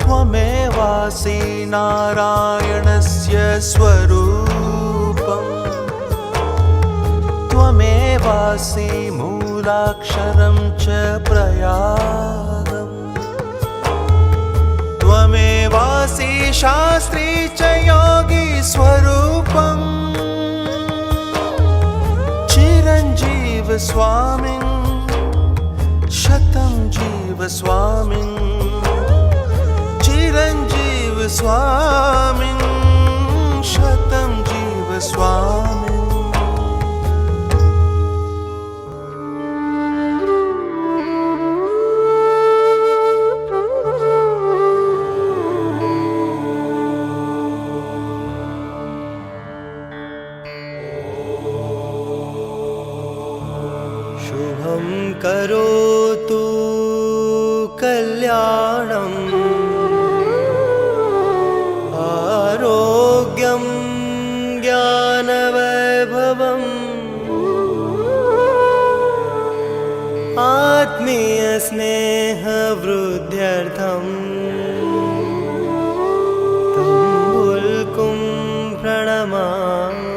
त्वमेवासि नारायणस्य स्वरूपम् त्वमेवासि मूलाक्षरं च प्रयागम् त्वमेवासि शास्त्री च योगी स्वरूपम् चिरञ्जीव स्वामिन् शतं जीव स्वामिन् चिरञ्जीव स्वामिन् शतं जीव स्वामिन् शुभं करोतु कल्याणम् आरोग्यं ज्ञानवैभवम् आत्मीयस्नेहवृद्ध्यर्थं तुल्कुं प्रणमाम्यहम्।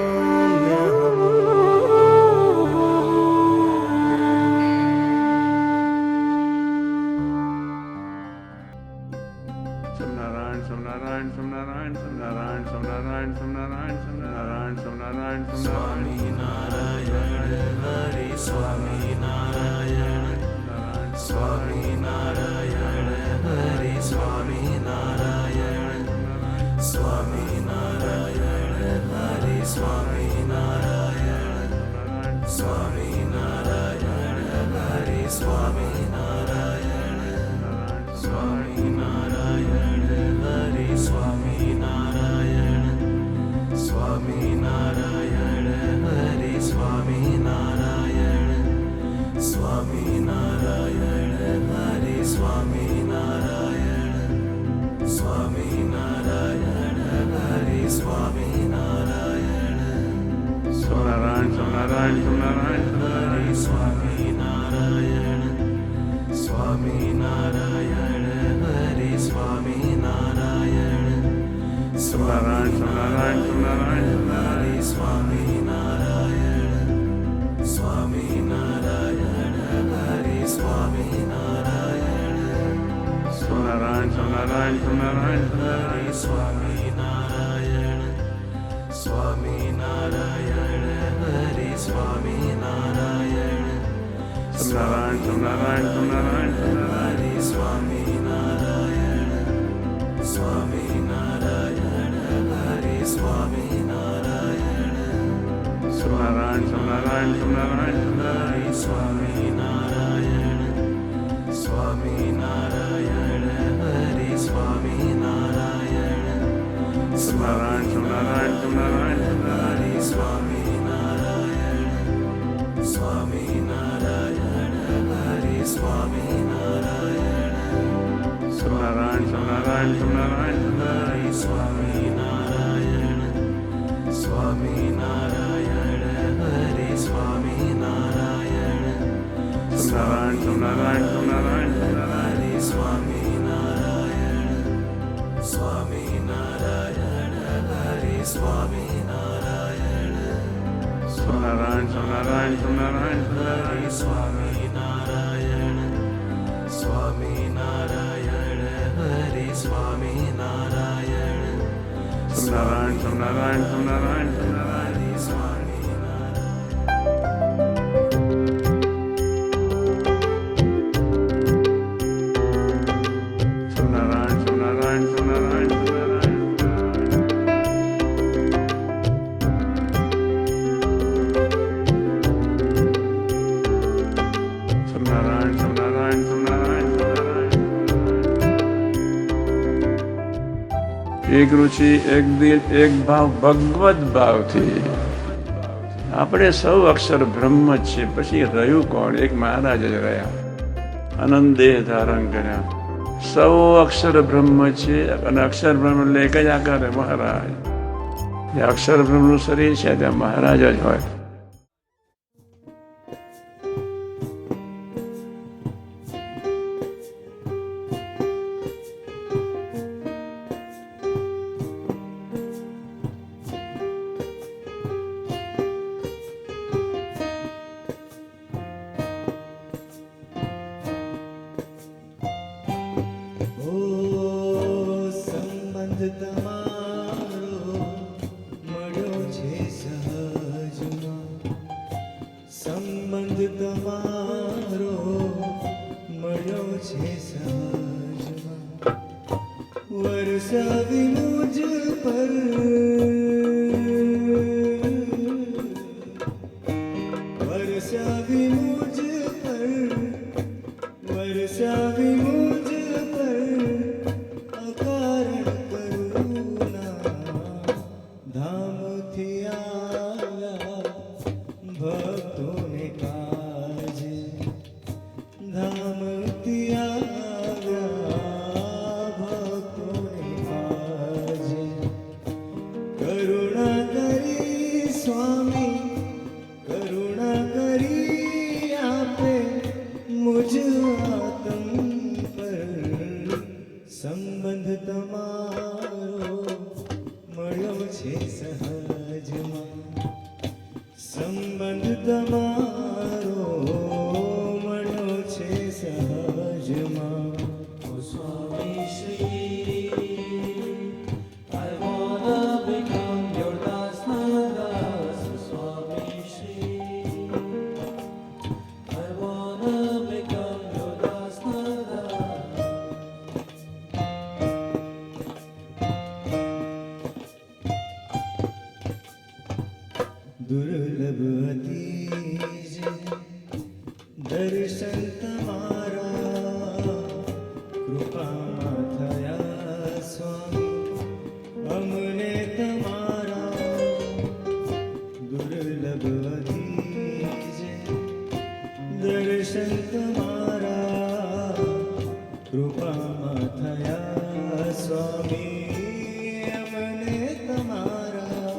स्वामी नारायण हरि स्वामी नारायण स्वामी नारायण हरि स्वामी नारायण स्वामी नारायण हरि स्वामी नारायण स्वामी नारायण हरि स्वामी नारायण स्वामी नारायण हरि स्वामी नारायण स्वामी नारायण हरि स्वामी नारायण स्वामी नारायण हरि स्वामी नारायण स्वामी नारायण हरि स्वामी नारायण हरि स्वामी नारायण स्वामी नारायण हरि स्वामी नारायण हरि स्वामी नारायण स्वामी नारायण हरि स्वामी नारायण हरि स्वामी नारायण स्वामी नारायण हरि स्वामी नारायण हरि स्वामी नारायण स्वामी नारायण हरि स्वामी नारायण हरि स्वामी नारायण स्वामी नारायण हरि स्वामी नारायण हरि स्वामी नारायण स्वामी नारायण हरि स्वामी नारायण हरि स्वामी नारायण स्वामी नारायण हरि स्वामी नारायण हरि स्वामी नारायण स्वामी नारायण हरि स्वामी नारायण हरि स्वामी नारायण स्वामी नारायण हरि स्वामी नारायण हरि स्वामी એક રુચિ, એક દિલ, એક ભાવ, ભગવત ભાવથી આપણે સૌ અક્ષર બ્રહ્મ જ છીએ. પછી રહ્યું કોણ? એક મહારાજ જ રહ્યા, અનંત દેહ ધારણ કર્યા. સૌ અક્ષર બ્રહ્મ છે અને અક્ષર બ્રહ્મ એટલે એક જ આકાર મહારાજ. જે અક્ષર બ્રહ્મનું શરીર છે ત્યાં મહારાજ જ હોય. સંબંધ તમારો મળ્યો છે સહજમાં, સંબંધ તમારો મળ્યો છે સહજમાં, વરસાવી મુજ પર, વરસાવી મુજ પર, વરસાવી મુજ પર અકારણ કરુણા, ધામથી આવ્યા ભક્તોને કાજે, ધામથી આવ્યા ભક્તોને કાજે, કરુણા કરી સ્વામી, કરુણા કરી આપે મુજ આતમ પર, સંબંધ તમારો મળ્યો છે સહજમાં, સંબંધ તમારો મળ્યો છે સહજમાં. Oh Swami Shri, I wanna become your Dasna Das. Oh Swami Shri, I wanna become your Dasna Das. દુર્લભ અતિ જે દર્શન તમારા, કૃપામાં થયા સ્વામી અમને તમારા. દુર્લભ અતિ જે દર્શન તમારા, કૃપામાં થયા સ્વામી અમને તમારા.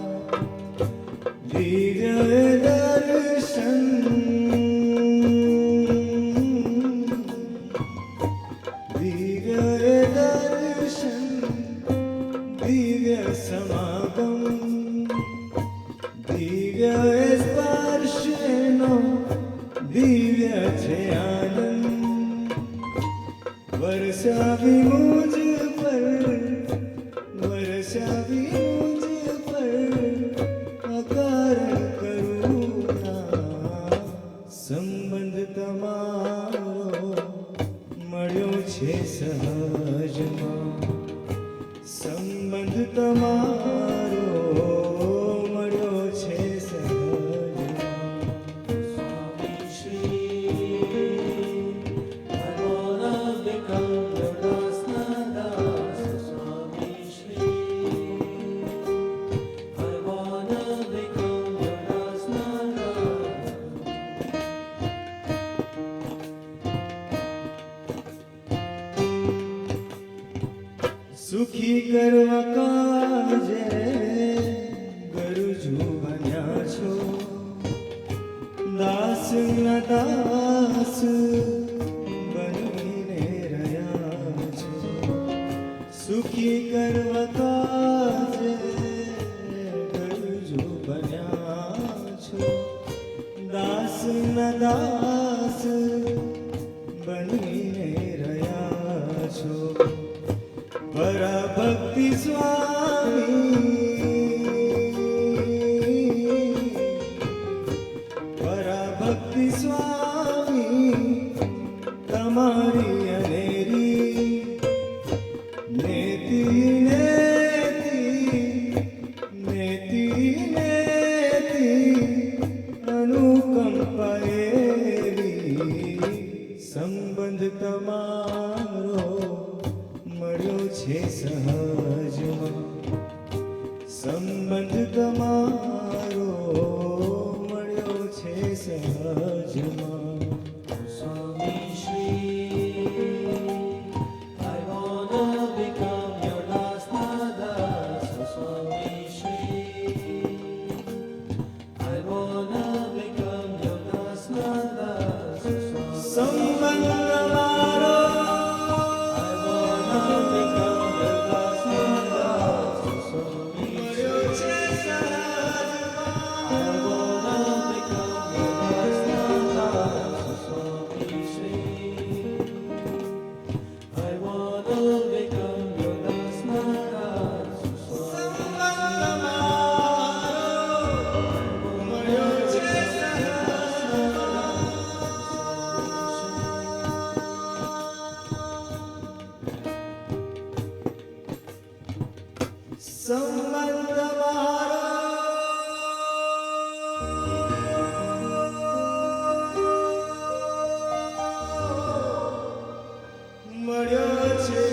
દિવ્ય દર્શન, દિવ્ય દર્શન, દિવ્ય સમાગમ, દિવ્ય સ્પર્શનો દિવ્ય છે આનંદ. વરસાવી મુજ પર, વરસાવી મુજ પર અકારણ કરુણા, સંબંધ તમારો મળ્યો છે સહજમાં, સંબંધ તમારો મળ્યો છે સહજમાં. Swami Shri, I wanna become your Dasna Das. Oh Swami Shri, I wanna become your Dasna Das. સુખી કરવા કાજે ગરુજુ બન્યા છો, દાસ ના દાસ બનીને રહ્યા છો. સુખી કરવા કાજે ગરુજુ બન્યા છો, દાસ ના દાસ બનીને રહ્યા છો. પરાભક્તિ સ્વામી, પરાભક્તિ સ્વામી તમારી અનેરી, નેતિ નેતિ, નેતિ નેતિ અનુકંપા એવી, સંબંધ તમારો મળ્યો છે સહજમાં, સંબંધ તમારો મળ્યો છે સહજમાં. Swami Shri, I wanna become your Dasna Das. Oh Swami Shri, I wanna become your Dasna Das. Oh Swami, સંબંધ તમારો I wanna become your Dasna સંબંધ મારો મળ્યો છે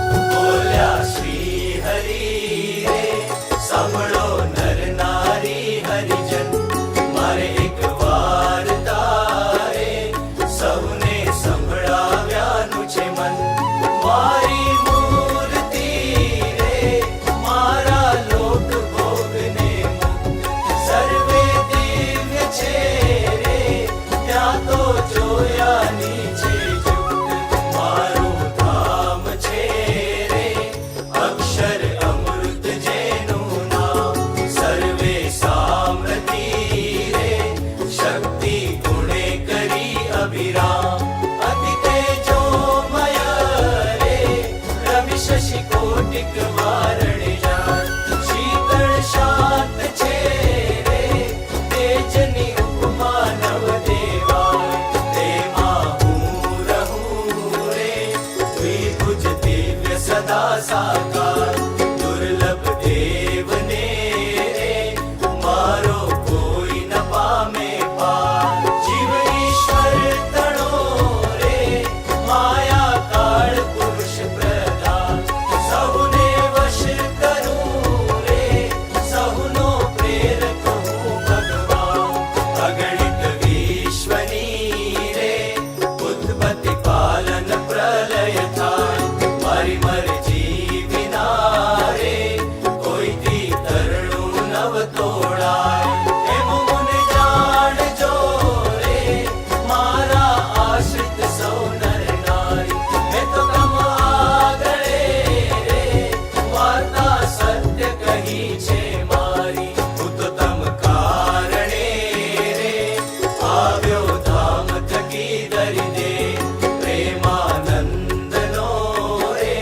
બોલ્યા શ્રી હરિ રે સાંભળો નર નારી હરિજન મારે એક વાર્તા રે સૌને સંભળાવ્યાનું છે મન મારી મૂર્તિ રે મારા લોક ભોગને મુક્ત સર્વે દિવ્ય છે રે ત્યાં તો જોયાની છે જુક્ત મારું ધામ છે રે અક્ષર અમૃત જેનું નામ સર્વે સામ્રતિ રે શક્તિ ગુણે કરી અભિરામ અતિ તેજોમય રે રવિ શશી કોટિક વારણ જાન શીતળ શાંત છે રે તેજની ઉપમા નવ દેવા તેમાં હું રહું રે દ્વિભુજ દિવ્ય સદા સાકાર દુર્લભ દેવને રે મારો કોઈ ન પામે પાર જીવ ઈશ્વર તણો રે માયા કાળ પુરુષ પ્રધાન સહુને વશ કરું રે સહુનો પ્રેરક હું ભગવાન અગણિત વિશ્વની રે ઉત્પત્તિ પાલન પ્રલય થાય મારી મરજી વિના રે કોઈથી તરણું નવ તોડાય એમ મને જાણજો રે મારા આશ્રિત સૌ નર નારી મેં તો કમ આગળે રે વાર્તા સત્ય કહી છે મારી હું તો તમ કારણે રે આવ્યો ધામ થકી ધરી દે પ્રેમાનંદનો રે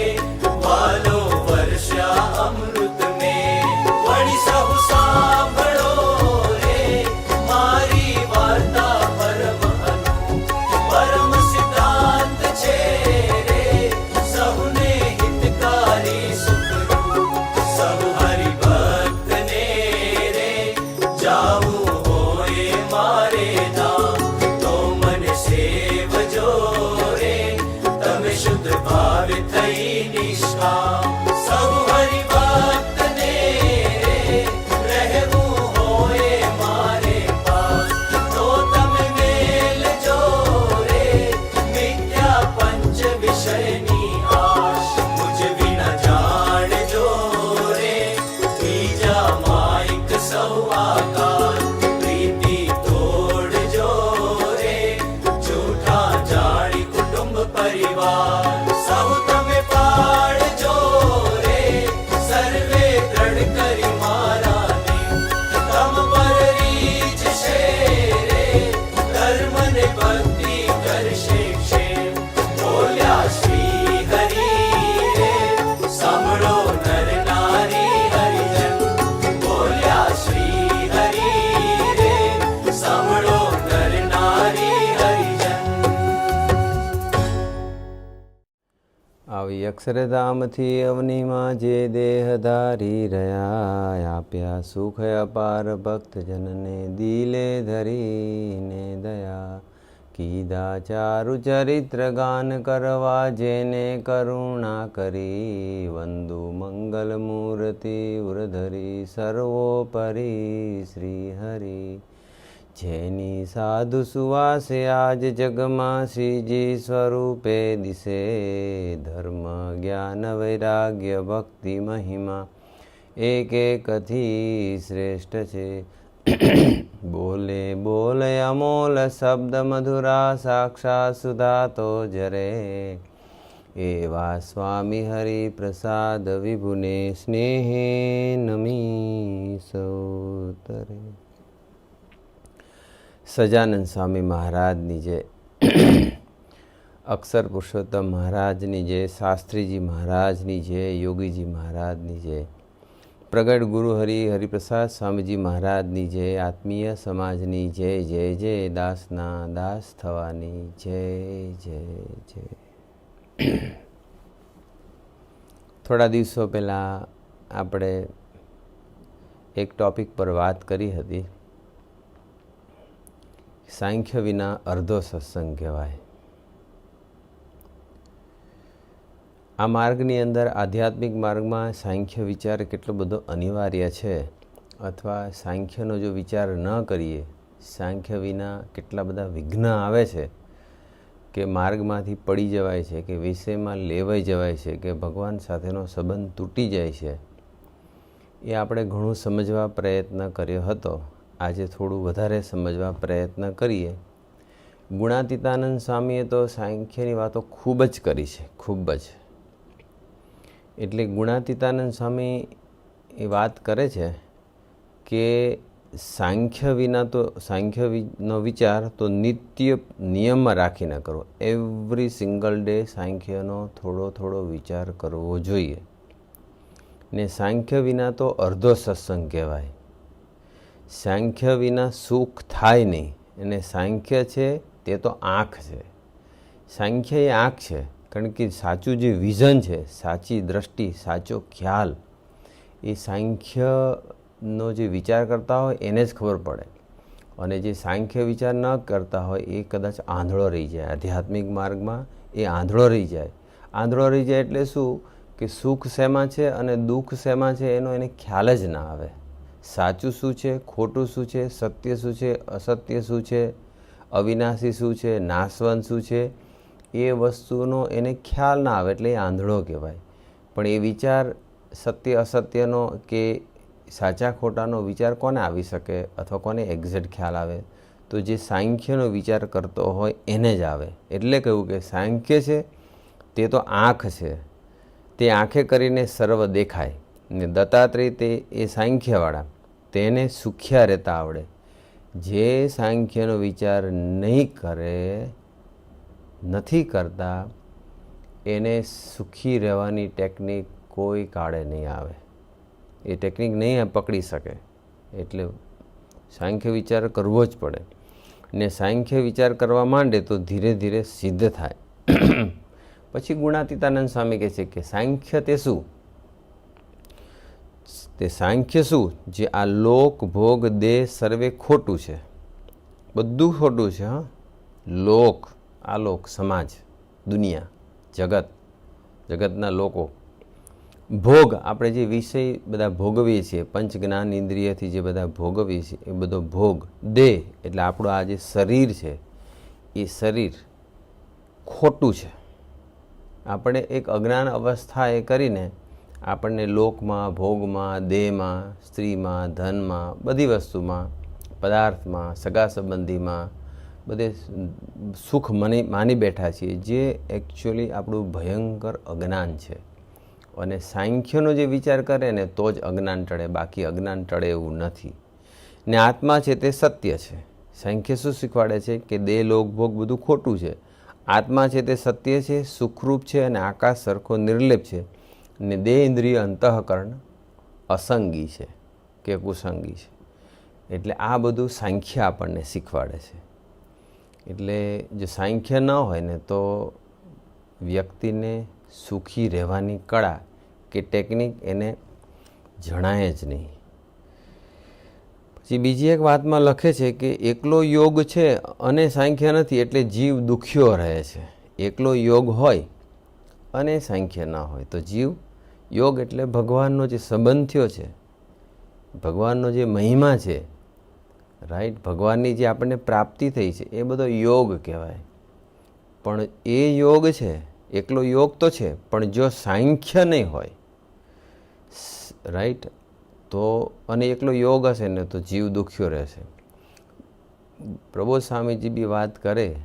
વાલો વર્ષા અમૃત મેં વળી સહુ સાંભળો રે મારી વાર્તા પરમ અનુ પરમ સિદ્ધાંત છે રે સહુને હિતકારી સુખરૂપ સહુ હરિભક્તને રે જાવું હોય મારે ધામ તો મને સેવજો રે તમે શુદ્ધ ભાવે થઈ નિષ્કામ સહુ હરિભક્તને રે રહેવું હોય મારે પાસ તો તમે મેલજો રે મિથ્યા પંચ વિષયની આશ મુજ વિના જાણજો રે બીજા માઇક સૌ આકાર પ્રીતિ તોડજો રે જૂઠા જાણી કુટુંબ પરિવાર સૌ તમે પાડજો રે સર્વે દ્રઢ કરી મારાને તમ પર રીઝશે રે ધર્મને ભક્તિ કરશે ક્ષેમ બોલ્યા શ્રી હરિ રે સાંભળો નર નારી હરિજન બોલ્યા શ્રી હરિ રે સાંભળો નર નારી હરિજન આવી અક્ષરધામથી અવનીમાં જે દેહ ધારી રહ્યા આપ્યા સુખ અપાર ભક્તજનને દિલે ધરીને દયા કીધા ચારુ ચરિત્ર ગાન કરવા જેને કરુણા કરી વંદુ મંગલ મૂર્તિ ઉરધરી સર્વોપરી શ્રી હરિ જેની સાધુ સુવાસે આજ જગમાં શ્રીજી સ્વરૂપે દિશે ધર્મ જ્ઞાન વૈરાગ્ય ભક્તિ મહિમા એક એકથી શ્રેષ્ઠ છે બોલે બોલે અમોલ શબ્દ મધુરા સાક્ષાત સુધા તો જરે એવા સ્વામી હરિ પ્રસાદ વિભુને સ્નેહે નમી સૌતરે. સજાનંદ સ્વામી મહારાજની જય, અક્ષર પુરુષોત્તમ મહારાજની જય, શાસ્ત્રીજી મહારાજની જય, યોગીજી મહારાજની જય, પ્રગટ ગુરુ હરિપ્રસાદ સ્વામીજી મહારાજની જય, આત્મીય સમાજની જય જય જય, દાસના દાસ થવાની જય જય જય. થોડા દિવસો પહેલાં આપણે એક ટૉપિક પર વાત કરી હતી, સાંખ્ય વિના અર્ધો સત્સંગ કહેવાય. આ માર્ગની અંદર, આધ્યાત્મિક માર્ગમાં સાંખ્ય વિચાર કેટલો બધો અનિવાર્ય છે, અથવા સાંખ્યનો જો વિચાર ન કરીએ, સાંખ્ય વિના કેટલા બધા વિઘ્ન આવે છે કે માર્ગમાંથી પડી જવાય છે, કે વિષયમાં લેવાઈ જવાય છે, કે ભગવાન સાથેનો સંબંધ તૂટી જાય છે. એ આપણે ઘણું સમજવા પ્રયત્ન કર્યો હતો. આજે થોડું વધારે સમજવા પ્રયત્ન કરીએ. ગુણાતીતાનંદ સ્વામીએ તો સાંખ્યની વાતો ખૂબ જ કરી છે, ખૂબ જ. એટલે ગુણાતીતાનંદ સ્વામી એ વાત કરે છે કે સાંખ્યનો વિચાર તો નિત્ય નિયમમાં રાખીને કરો. એવરી સિંગલ ડે સાંખ્યનો થોડો વિચાર કરવો જોઈએ. ને સાંખ્ય વિના તો અર્ધો સત્સંગ કહેવાય. સાંખ્ય વિના સુખ થાય નહીં. અને સાંખ્ય છે તે તો આંખ છે. સાંખ્ય એ આંખ છે, કારણ કે સાચું જે વિઝન છે, સાચી દ્રષ્ટિ, સાચો ખ્યાલ, એ સાંખ્યનો જે વિચાર કરતા હોય એને જ ખબર પડે. અને જે સાંખ્ય વિચાર ન કરતા હોય એ કદાચ આંધળો રહી જાય. આધ્યાત્મિક માર્ગમાં એ આંધળો રહી જાય. આંધળો રહી જાય એટલે શું? કે સુખ શેમાં છે અને દુઃખ શેમાં છે એનો એને ખ્યાલ જ ના આવે. સાચું શું છે, ખોટું શું છે, સત્ય શું છે, અસત્ય શું છે, અવિનાશી શું છે, નાશવંત શું છે, એ વસ્તુનો એને ખ્યાલ ના આવે એટલે એ આંધળો કહેવાય. પણ એ વિચાર સત્ય અસત્યનો કે સાચા ખોટાનો વિચાર કોને આવી શકે, અથવા કોને એક્ઝેક્ટ ખ્યાલ આવે? તો જે સાંખ્યનો વિચાર કરતો હોય એને જ આવે. એટલે કહ્યું કે સાંખ્ય છે તે તો આંખ છે, તે આંખે કરીને સર્વ દેખાય. ને દત્તાત્રેય તે એ સાંખ્યવાળા, તેને સુખ્યા રહેતા આવડે. જે સાંખ્યનો વિચાર નહીં કરે, નથી કરતા, એને સુખી રહેવાની ટેકનિક કોઈ કાળે નહીં આવે. એ ટેકનિક નહીં પકડી શકે. એટલે સાંખ્ય વિચાર કરવો જ પડે. ને સાંખ્ય વિચાર કરવા માંડે તો ધીરે ધીરે સિદ્ધ થાય. પછી ગુણાતીતાનંદ સ્વામી કહે છે કે સાંખ્ય તે શું? તે સાંખ્ય શું? જે આ લોક ભોગ દેહ સર્વે ખોટું છે, બધું ખોટું છે. હા, લોક, આલોક, સમાજ, દુનિયા, જગત, જગતના લોકો, ભોગ, આપણે જે વિષય બધા ભોગવીએ છીએ, પંચ જ્ઞાન ઇન્દ્રિયથી જે બધા ભોગવીએ છીએ એ બધો ભોગ. દેહ એટલે આપણું આ જે શરીર છે, એ શરીર ખોટું છે. આપણે એક અજ્ઞાન અવસ્થા એ કરીને આપણને લોકમાં, ભોગમાં, દેહમાં, સ્ત્રીમાં, ધનમાં, બધી વસ્તુમાં, પદાર્થમાં, સગા સંબંધીમાં બધે સુખ માની બેઠા છીએ, જે એકચ્યુઅલી આપણું ભયંકર અજ્ઞાન છે. અને સાંખ્યનો જે વિચાર કરે ને તો જ અજ્ઞાન ટળે, બાકી અજ્ઞાન ટળે એવું નથી. ને આત્મા છે તે સત્ય છે. સાંખ્ય શું શીખવાડે છે? કે દેહ, લોક, ભોગ બધું ખોટું છે. આત્મા છે તે સત્ય છે, સુખરૂપ છે, અને આકાશ સરખો નિર્લેપ છે. ને દેહ, ઇન્દ્રિય, અંતઃકરણ અસંગી છે કે કુસંગી છે. એટલે આ બધું સાંખ્ય આપણને શીખવાડે છે. એટલે જો સાંખ્ય ન હોય ને તો વ્યક્તિને સુખી રહેવાની કળા કે ટેકનિક એને જણાય જ નહીં. પછી બીજી એક વાતમાં લખે છે કે એકલો યોગ છે અને સાંખ્ય નથી એટલે જીવ દુખ્યો રહે છે. એકલો યોગ હોય અને સાંખ્ય ના હોય તો જીવ, યોગ એટલે ભગવાનનો જે સંબંધ થયો છે, ભગવાનનો જે મહિમા છે, રાઈટ, ભગવાનની જે આપણને પ્રાપ્તિ થઈ છે, એ બધો યોગ કહેવાય. પણ એ યોગ છે, એકલો યોગ તો છે, પણ જો સાંખ્ય નહીં હોય, રાઈટ, તો અને એકલો યોગ હશે ને તો જીવ દુખ્યો રહેશે. પ્રબોધ સ્વામીજી બી વાત કરે,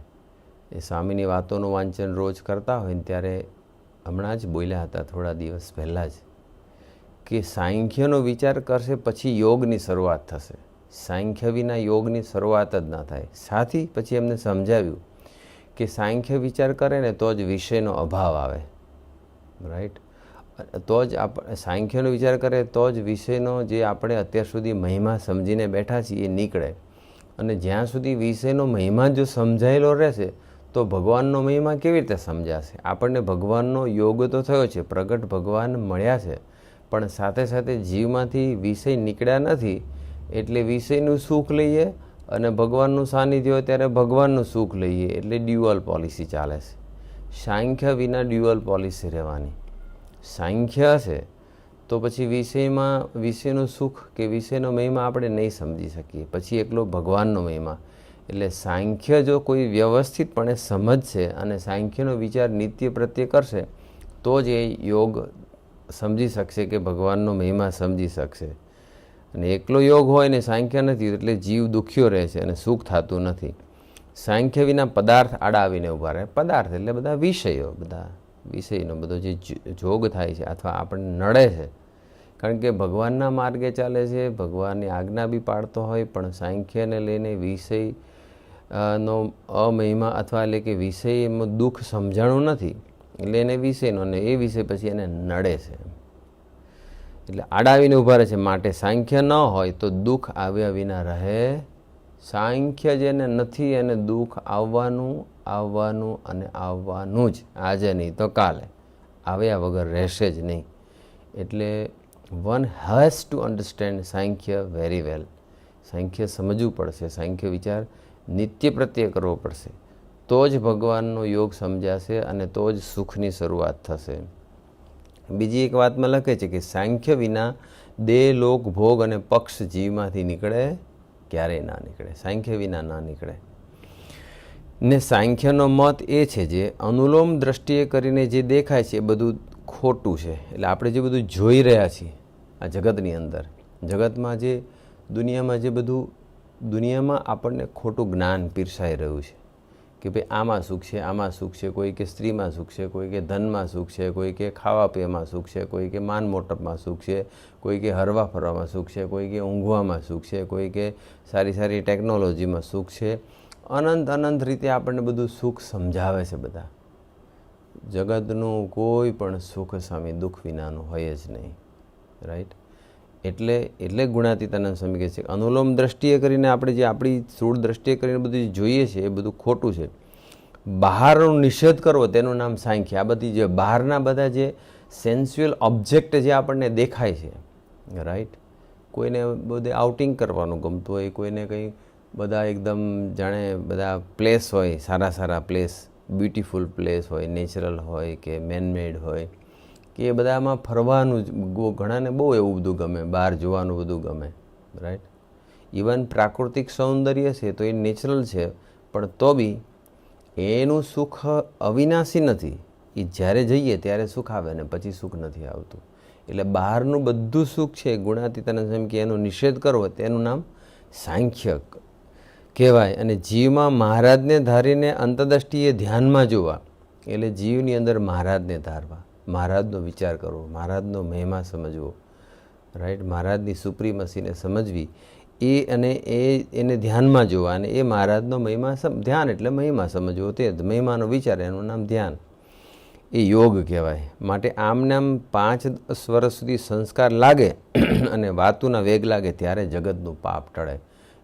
એ સ્વામીની વાતોનું વાંચન રોજ કરતા હોય ને ત્યારે હમણાં જ બોલ્યા હતા થોડા દિવસ પહેલાં જ, કે સાંખ્યનો વિચાર કરશે પછી યોગની શરૂઆત થશે. સાંખ્ય વિના યોગની શરૂઆત જ ના થાય. સાથી પછી એમને સમજાવ્યું કે સાંખ્ય વિચાર કરે ને તો જ વિષયનો અભાવ આવે, રાઈટ. તો જ સાંખ્યનો વિચાર કરે તો જ વિષયનો જે આપણે અત્યાર સુધી મહિમા સમજીને બેઠા છીએ એ નીકળે. અને જ્યાં સુધી વિષયનો મહિમા જો સમજાયેલો રહેશે તો ભગવાનનો મહિમા કેવી રીતે સમજાશે? આપણને ભગવાનનો યોગ તો થયો છે, પ્રગટ ભગવાન મળ્યા છે, પણ સાથે સાથે જીવમાંથી વિષય નીકળ્યા નથી. એટલે વિષયનું સુખ લઈએ અને ભગવાનનું સાનિધ્ય હોય ત્યારે ભગવાનનું સુખ લઈએ. એટલે ડ્યુઅલ પોલિસી ચાલે છે. સાંખ્ય વિના ડ્યુઅલ પોલિસી રહેવાની. સાંખ્ય હશે તો પછી વિષયનું સુખ કે વિષયનો મહિમા આપણે નહીં સમજી શકીએ. પછી એકલો ભગવાનનો મહિમા. એટલે સાંખ્ય જો કોઈ વ્યવસ્થિતપણે સમજશે અને સાંખ્યનો વિચાર નિત્ય પ્રત્યે કરશે તો જ એ યોગ સમજી શકશે કે ભગવાનનો મહિમા સમજી શકશે. અને એકલો યોગ હોય ને સાંખ્ય નથી એટલે જીવ દુખ્યો રહે છે અને સુખ થતું નથી. સાંખ્ય વિના પદાર્થ આડા આવીને ઊભા રહે. પદાર્થ એટલે બધા વિષયો, બધા વિષયનો બધો જે જોગ થાય છે અથવા આપણને નડે છે. કારણ કે ભગવાનના માર્ગે ચાલે છે, ભગવાનની આજ્ઞા બી પાડતો હોય, પણ સાંખ્યને લઈને વિષયનો અમહિમા અથવા એટલે કે વિષયમાં દુઃખ સમજાણું નથી એટલે એને વિષયનો, અને એ વિષય પછી એને નડે છે. એટલે આડાવીને ઊભા રહે છે. માટે સાંખ્ય ન હોય તો દુઃખ આવ્યા વિના રહે. સાંખ્ય જેને નથી એને દુઃખ આવવાનું અને આવવાનું જ. આજે નહીં તો કાલે આવ્યા વગર રહેશે જ નહીં. એટલે one has to understand Sankhya very well. Sankhya સમજવું પડશે. સાંખ્ય વિચાર નિત્ય પ્રત્યે કરવો પડશે. તો જ ભગવાનનો યોગ સમજાશે અને તો જ સુખની શરૂઆત થશે. બીજી એક વાતમાં લખે છે કે સાંખ્ય વિના દેહ, લોક, ભોગ અને પક્ષ જીવમાંથી નીકળે ક્યારેય ના નીકળે. સાંખ્ય વિના ના નીકળે. ને સાંખ્યનો મત એ છે જે અનુલોમ દ્રષ્ટિએ કરીને જે દેખાય છે એ બધું ખોટું છે. એટલે આપણે જે બધું જોઈ રહ્યા છીએ આ જગતની અંદર, જગતમાં જે દુનિયામાં આપણને ખોટું જ્ઞાન પીરસાઈ રહ્યું છે કે ભાઈ આમાં સુખ છે, આમાં સુખ છે, કોઈ કે સ્ત્રીમાં સુખ છે, કોઈ કે ધનમાં સુખ છે, કોઈ કે ખાવા પીવામાં સુખ છે, કોઈ કે માન મોટપમાં સુખ છે, કોઈ કે હરવા ફરવામાં સુખ છે, કોઈ કે ઊંઘવામાં સુખ છે, કોઈ કે સારી સારી ટેકનોલોજીમાં સુખ છે. અનંત રીતે આપણને બધું સુખ સમજાવે છે. બધા જગતનું કોઈ પણ સુખ સામે દુઃખ વિનાનું હોય જ નહીં, રાઈટ. એટલે ગુણાતીતાનંદ સ્વામી કહે છે અનુલોમ દ્રષ્ટિએ કરીને આપણે જે આપણી સ્થૂળ દ્રષ્ટિએ કરીને બધું જોઈએ છે એ બધું ખોટું છે. બહારનો નિષેધ કરવો તેનું નામ સાંખ્ય. આ બધી જે બહારના બધા જે સેન્સ્યુઅલ ઓબ્જેક્ટ જે આપણને દેખાય છે, રાઈટ. કોઈને બધે આઉટિંગ કરવાનું ગમતું હોય, કોઈને કંઈ બધા એકદમ જાણે બધા પ્લેસ હોય, સારા પ્લેસ, બ્યુટિફુલ પ્લેસ હોય, નેચરલ હોય કે મેનમેડ હોય કે એ બધામાં ફરવાનું જ ઘણાને બહુ એવું બધું ગમે, બહાર જોવાનું બધું ગમે, રાઈટ. ઇવન પ્રાકૃતિક સૌંદર્ય છે તો એ નેચરલ છે, પણ તો બી એનું સુખ અવિનાશી નથી. એ જ્યારે જઈએ ત્યારે સુખ આવે ને પછી સુખ નથી આવતું. એટલે બહારનું બધું સુખ છે ગુણાતીતાનંદ સ્વામી કે એનો નિષેધ કરવો તેનું નામ સાંખ્ય કહેવાય. અને જીવમાં મહારાજને ધારીને અંતદૃષ્ટિએ ધ્યાનમાં જોવા. એટલે જીવની અંદર મહારાજને ધારવા, મહારાજનો વિચાર કરવો, મહારાજનો મહિમા સમજવો, રાઈટ. મહારાજની સુપ્રીમસીને સમજવી એને ધ્યાનમાં જોવા. અને એ મહારાજનો મહિમા ધ્યાન એટલે મહિમા સમજવો, તે મહિમાનો વિચાર, એનું નામ ધ્યાન. એ યોગ કહેવાય. માટે આમને આમ 5-10 વર્ષ સુધી સંસ્કાર લાગે અને વાતુના વેગ લાગે ત્યારે જગતનું પાપ ટળે.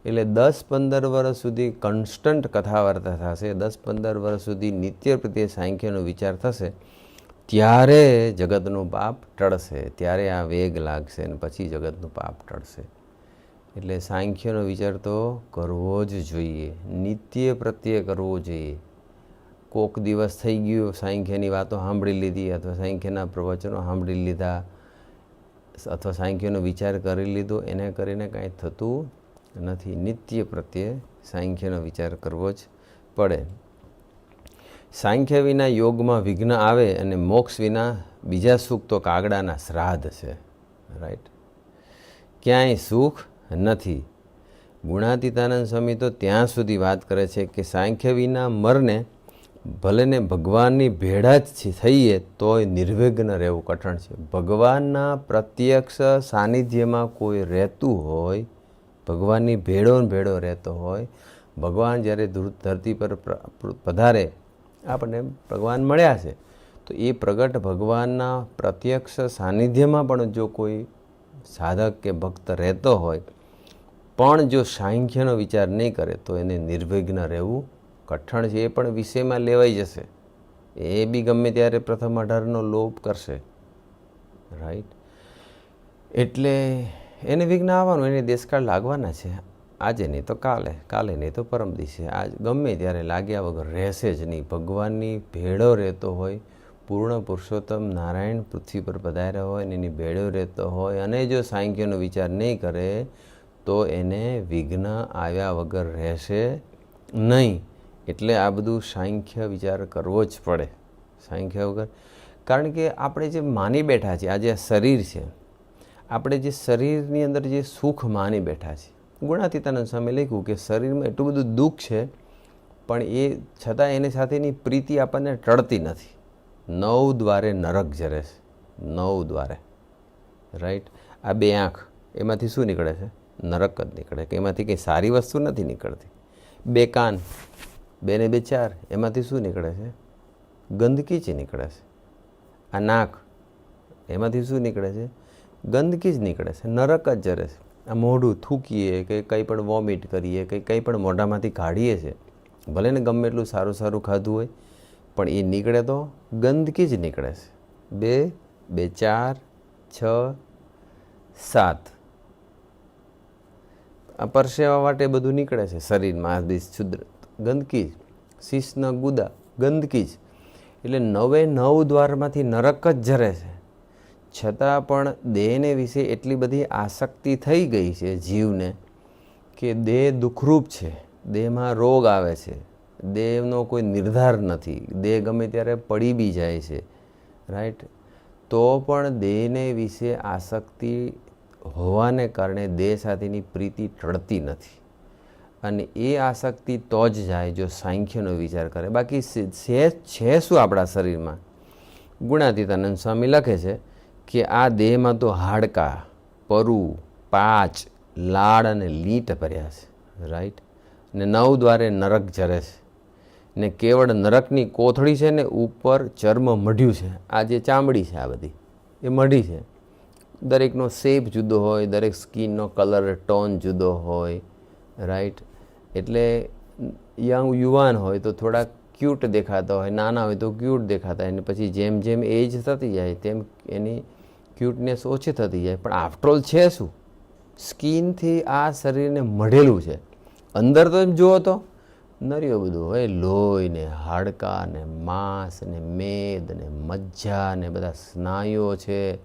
એટલે 10-15 વર્ષ સુધી કોન્સ્ટન્ટ કથા વાર્તા થશે, 10-15 વર્ષ સુધી નિત્ય પ્રત્યે સાંખ્યનો વિચાર થશે, ત્યારે જગતનું પાપ ટળશે, ત્યારે આ વેગ લાગશે અને પછી જગતનું પાપ ટળશે. એટલે સાંખ્યનો વિચાર તો કરવો જ જોઈએ, નિત્ય પ્રત્યે કરવો જોઈએ. કોક દિવસ થઈ ગયું સાંખ્યની વાતો સાંભળી લીધી અથવા સાંખ્યના પ્રવચનો સાંભળી લીધા અથવા સાંખ્યનો વિચાર કરી લીધો, એને કરીને કાંઈ થતું નથી. નિત્ય પ્રત્યે સાંખ્યનો વિચાર કરવો જ પડે. સાંખ્ય વિના યોગમાં વિઘ્ન આવે અને મોક્ષ વિના બીજા સુખ તો કાગડાના શ્રાદ્ધ છે, રાઈટ. ક્યાંય સુખ નથી. ગુણાતીતાનંદ સ્વામી તો ત્યાં સુધી વાત કરે છે કે સાંખ્ય વિના મરને ભલે ને ભગવાનની ભેળા જ થઈએ તોય નિર્વિઘ્ન રહેવું કઠણ છે. ભગવાનના પ્રત્યક્ષ સાનિધ્યમાં કોઈ રહેતું હોય ભગવાનની ભેળો ને ભેળો રહેતો હોય. ભગવાન જ્યારે ધરતી પર પધારે, આપણને ભગવાન મળ્યા છે, તો એ પ્રગટ ભગવાનના પ્રત્યક્ષ સાનિધ્યમાં પણ જો કોઈ સાધક કે ભક્ત રહેતો હોય પણ જો સાંખ્યનો વિચાર નહીં કરે તો એને નિર્વિઘ્ન રહેવું કઠણ છે. એ પણ વિષયમાં લેવાઈ જશે, એ બી ગમે ત્યારે પ્રથમ 18નો લોપ કરશે, રાઈટ. એટલે એને વિઘ્ન આવવાનું, એને દેશકાળ લાગવાના છે. આજે નહીં તો કાલે, કાલે નહીં તો પરમ દિવસે, આજ ગમે ત્યારે લાગ્યા વગર રહેશે જ નહીં. ભગવાનની ભેળો રહેતો હોય, પૂર્ણ પુરુષોત્તમ નારાયણ પૃથ્વી પર પધાર્યા હોય ને એની ભેળો રહેતો હોય અને જો સાંખ્યનો વિચાર નહીં કરે તો એને વિઘ્ન આવ્યા વગર રહેશે નહીં. એટલે આ બધું સાંખ્ય વિચાર કરવો જ પડે, સાંખ્ય વગર. કારણ કે આપણે જે માની બેઠા છીએ, આજે આ શરીર છે, આપણે જે શરીરની અંદર જે સુખ માની બેઠા છીએ, ગુણાતીતાનંદ સ્વામી લખ્યું કે શરીરમાં એટલું બધું દુઃખ છે પણ એ છતાં એની સાથેની પ્રીતિ આપણને ટળતી નથી. 9 દ્વારે નરક જરે છે, 9 દ્વારે, રાઈટ. આ 2 આંખ, એમાંથી શું નીકળે છે? નરક જ નીકળે, કે એમાંથી કંઈ સારી વસ્તુ નથી નીકળતી. 2 કાન, 2 ને 2 4, એમાંથી શું નીકળે છે? ગંદકી જ નીકળે છે. આ નાક, એમાંથી શું નીકળે છે? ગંદકી જ નીકળે છે, નરક જ જરે છે. આ મોઢું, થૂકીએ કે કંઈ પણ વોમિટ કરીએ કે કંઈ પણ મોઢામાંથી કાઢીએ છીએ, ભલે ને ગમે એટલું સારું સારું ખાધું હોય પણ એ નીકળે તો ગંદકી જ નીકળે છે. 2, 2 4, 6, 7, આ પરસેવા માટે બધું નીકળે છે શરીરમાં, આ બધી શુદ્ર ગંદકી જ. શીશના ગુદા, ગંદકી જ. એટલે 9 દ્વારમાંથી નરક જ જરે છે. છતાં પણ દેહને વિશે એટલી બધી આસક્તિ થઈ ગઈ છે જીવને કે દેહ દુઃખરૂપ છે, દેહમાં રોગ આવે છે, દેહનો કોઈ નિર્ધાર નથી, દેહ ગમે ત્યારે પડી બી જાય છે, રાઈટ. તો પણ દેહને વિશે આસક્તિ હોવાને કારણે દેહ સાથેની પ્રીતિ ટળતી નથી. અને એ આસક્તિ તો જ જાય જો સાંખ્યનો વિચાર કરે. બાકી છે શું આપણા શરીરમાં? ગુણાતીતાનંદ સ્વામી લખે છે કે આ દેહમાં તો હાડકાં, પરુ, પાચ, લાળ અને લીંટ ભર્યા છે, રાઈટ. ને 9 દ્વારે નરક જરે છે, ને કેવળ નરકની કોથળી છે ને ઉપર ચર્મ મઢ્યું છે. આ જે ચામડી છે આ બધી એ મઢી છે. દરેકનો શેપ જુદો હોય, દરેક સ્કિનનો કલર ટોન જુદો હોય, રાઈટ. એટલે યુવાન હોય તો થોડા ક્યુટ દેખાતા હોય, નાના હોય તો ક્યુટ દેખાતા હોય, અને પછી જેમ જેમ એજ થતી જાય તેમ એની ક્યુટનેસ ઓછી થતી જાય. પણ આફ્ટરઓલ છે શું? સ્કિનથી આ શરીરને મઢેલું છે. અંદર તો એમ જુઓ તો નરીઓ બધું હોય, લોહી ને હાડકાં ને માંસ ને મેદ ને મજ્જા ને બધા સ્નાયુઓ છે,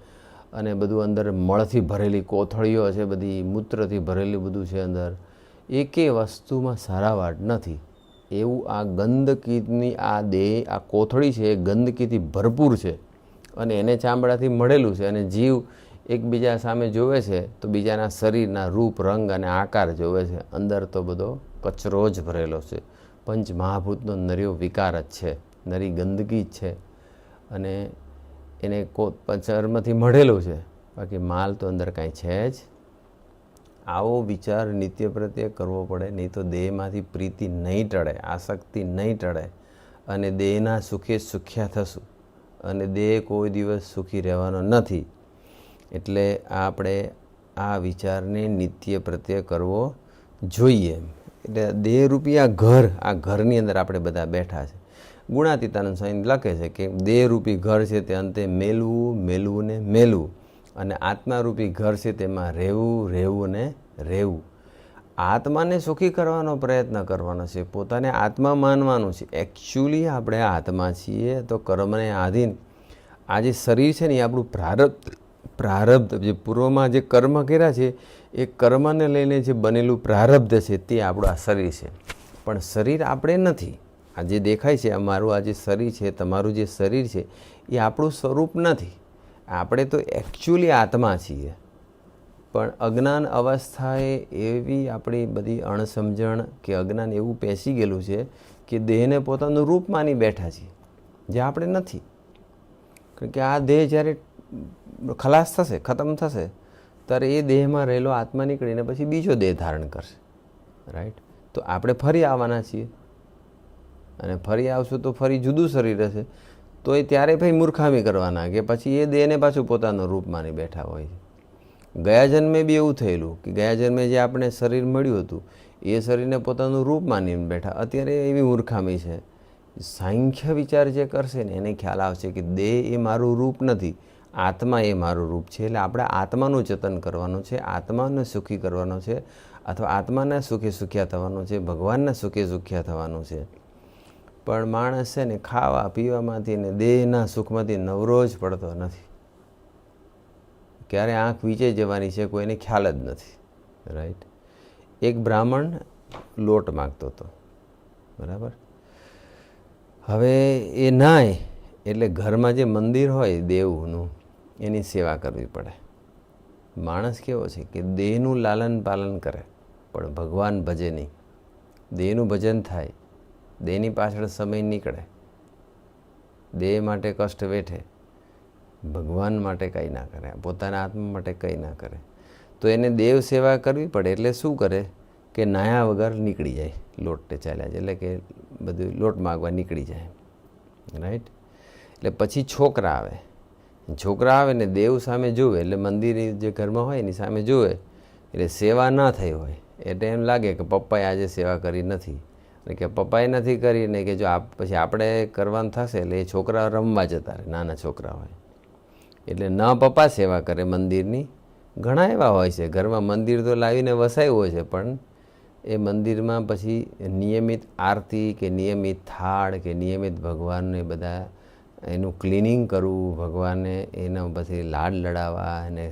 અને બધું અંદર મળથી ભરેલી કોથળીઓ છે, બધી મૂત્રથી ભરેલી બધું છે અંદર. એકે વસ્તુમાં સારાવાટ નથી. એવું આ ગંદકીની આ દેહ, આ કોથળી છે એ ગંદકીથી ભરપૂર છે અને એને ચામડાથી મળેલું છે. અને જીવ એકબીજા સામે જોવે છે તો બીજાના શરીરના રૂપ, રંગ અને આકાર જોવે છે. અંદર તો બધો કચરો જ ભરેલો છે. પંચ મહાભૂતનો નર્યો વિકાર જ છે, નરી ગંદકી જ છે, અને એને ચર્મથી મળેલું છે, બાકી માલ તો અંદર કાંઈ છે જ. આવો વિચાર નિત્ય પ્રત્યે કરવો પડે, નહીં તો દેહમાંથી પ્રીતિ નહીં ટળે, આસક્તિ નહીં ટળે, અને દેહના સુખે સુખ્યા થશું, અને દેહ કોઈ દિવસ સુખી રહેવાનો નથી. એટલે આપણે આ વિચારને નિત્ય પ્રત્યે કરવો જોઈએ. એટલે દેહરૂપી આ ઘર, આ ઘરની અંદર આપણે બધા બેઠા છે. ગુણાતીતાનંદ સ્વામી લખે છે કે દેહરૂપી ઘર છે તે અંતે મેલવું, મેલવું ને મેલવું, અને આત્મારૂપી ઘર છે તેમાં રહેવું, રહેવું ને રહેવું. આત્માને સુખી કરવાનો પ્રયત્ન કરવાનો છે, પોતાને આત્મા માનવાનું છે. એકચ્યુઅલી આપણે આત્મા છીએ તો કર્મને આધીન. આ જે શરીર છે ને એ આપણું પ્રારબ્ધ જે પૂર્વમાં જે કર્મ કર્યા છે એ કર્મને લઈને જે બનેલું પ્રારબ્ધ છે તે આપણું આ શરીર છે. પણ શરીર આપણે નથી. આ જે દેખાય છે અમારું આ જે શરીર છે, તમારું જે શરીર છે એ આપણું સ્વરૂપ નથી. આપણે તો એકચ્યુઅલી આત્મા છીએ. પણ અજ્ઞાન અવસ્થાએ એવી આપણી બધી અણસમજણ કે અજ્ઞાન એવું પેસી ગયેલું છે કે દેહને પોતાનું રૂપ માની બેઠા છીએ, જે આપણે નથી. કારણ કે આ દેહ જ્યારે ખલાસ થશે, ખતમ થશે, ત્યારે એ દેહમાં રહેલો આત્મા નીકળીને પછી બીજો દેહ ધારણ કરશે, રાઈટ? તો આપણે ફરી આવવાના છીએ અને ફરી આવશું તો ફરી જુદું શરીર હશે, તો એ ત્યારે ભાઈ મૂર્ખામી કરવાના કે પછી એ દેહને પાછું પોતાનું રૂપ માની બેઠા હોય છે. ગયા જન્મે બી એવું થયેલું કે ગયા જન્મે જે આપણે શરીર મળ્યું હતું એ શરીરને પોતાનું રૂપ માનીને બેઠા. અત્યારે એવી મૂર્ખામી છે. સાંખ્ય વિચાર જે કરશે ને એને ખ્યાલ આવશે કે દેહ એ મારું રૂપ નથી, આત્મા એ મારું રૂપ છે. એટલે આપણે આત્માનું જતન કરવાનું છે, આત્માને સુખી કરવાનો છે, અથવા આત્માના સુખે સુખ્યા થવાનું છે, ભગવાનના સુખે સુખ્યા થવાનું છે. પણ માણસ છે ને ખાવા પીવામાંથી ને દેહના સુખમાંથી નવરો જ પડતો નથી. ક્યારે આંખ વીંચાઈ જવાની છે કોઈને ખ્યાલ જ નથી, રાઈટ? એક બ્રાહ્મણ લોટ માગતો હતો, બરાબર? હવે એ નાય એટલે ઘરમાં જે મંદિર હોય દેવનું એની સેવા કરવી પડે. માણસ કેવો છે કે દેહનું લાલન પાલન કરે પણ ભગવાન ભજે નહીં. દેહનું ભજન થાય, દેહની પાછળ સમય નીકળે, દેહ માટે કષ્ટ વેઠે, ભગવાન માટે કંઈ ના કરે, પોતાના આત્મા માટે કંઈ ના કરે. તો એને દેવ સેવા કરવી પડે એટલે શું કરે કે નાયા વગર નીકળી જાય, લોટે ચાલ્યા જાય, એટલે કે બધું લોટ માગવા નીકળી જાય, રાઈટ? એટલે પછી છોકરા આવે ને દેવ સામે જુએ, એટલે મંદિર જે ઘરમાં હોય એની સામે જુએ, એટલે સેવા ના થઈ હોય એટલે એમ લાગે કે પપ્પાએ આજે સેવા કરી નથી, અને કે પપ્પાએ નથી કરી ને કે જો પછી આપણે કરવાનું થશે એટલે એ છોકરા રમવા જતા રહે, નાના છોકરા હોય એટલે ન પપ્પા સેવા કરે મંદિરની. ઘણા એવા હોય છે ઘરમાં મંદિર તો લાવીને વસાયું હોય છે પણ એ મંદિરમાં પછી નિયમિત આરતી કે નિયમિત થાળ કે નિયમિત ભગવાનને બધા એનું ક્લિનિંગ કરવું, ભગવાનને એના પછી લાડ લડાવવા, એને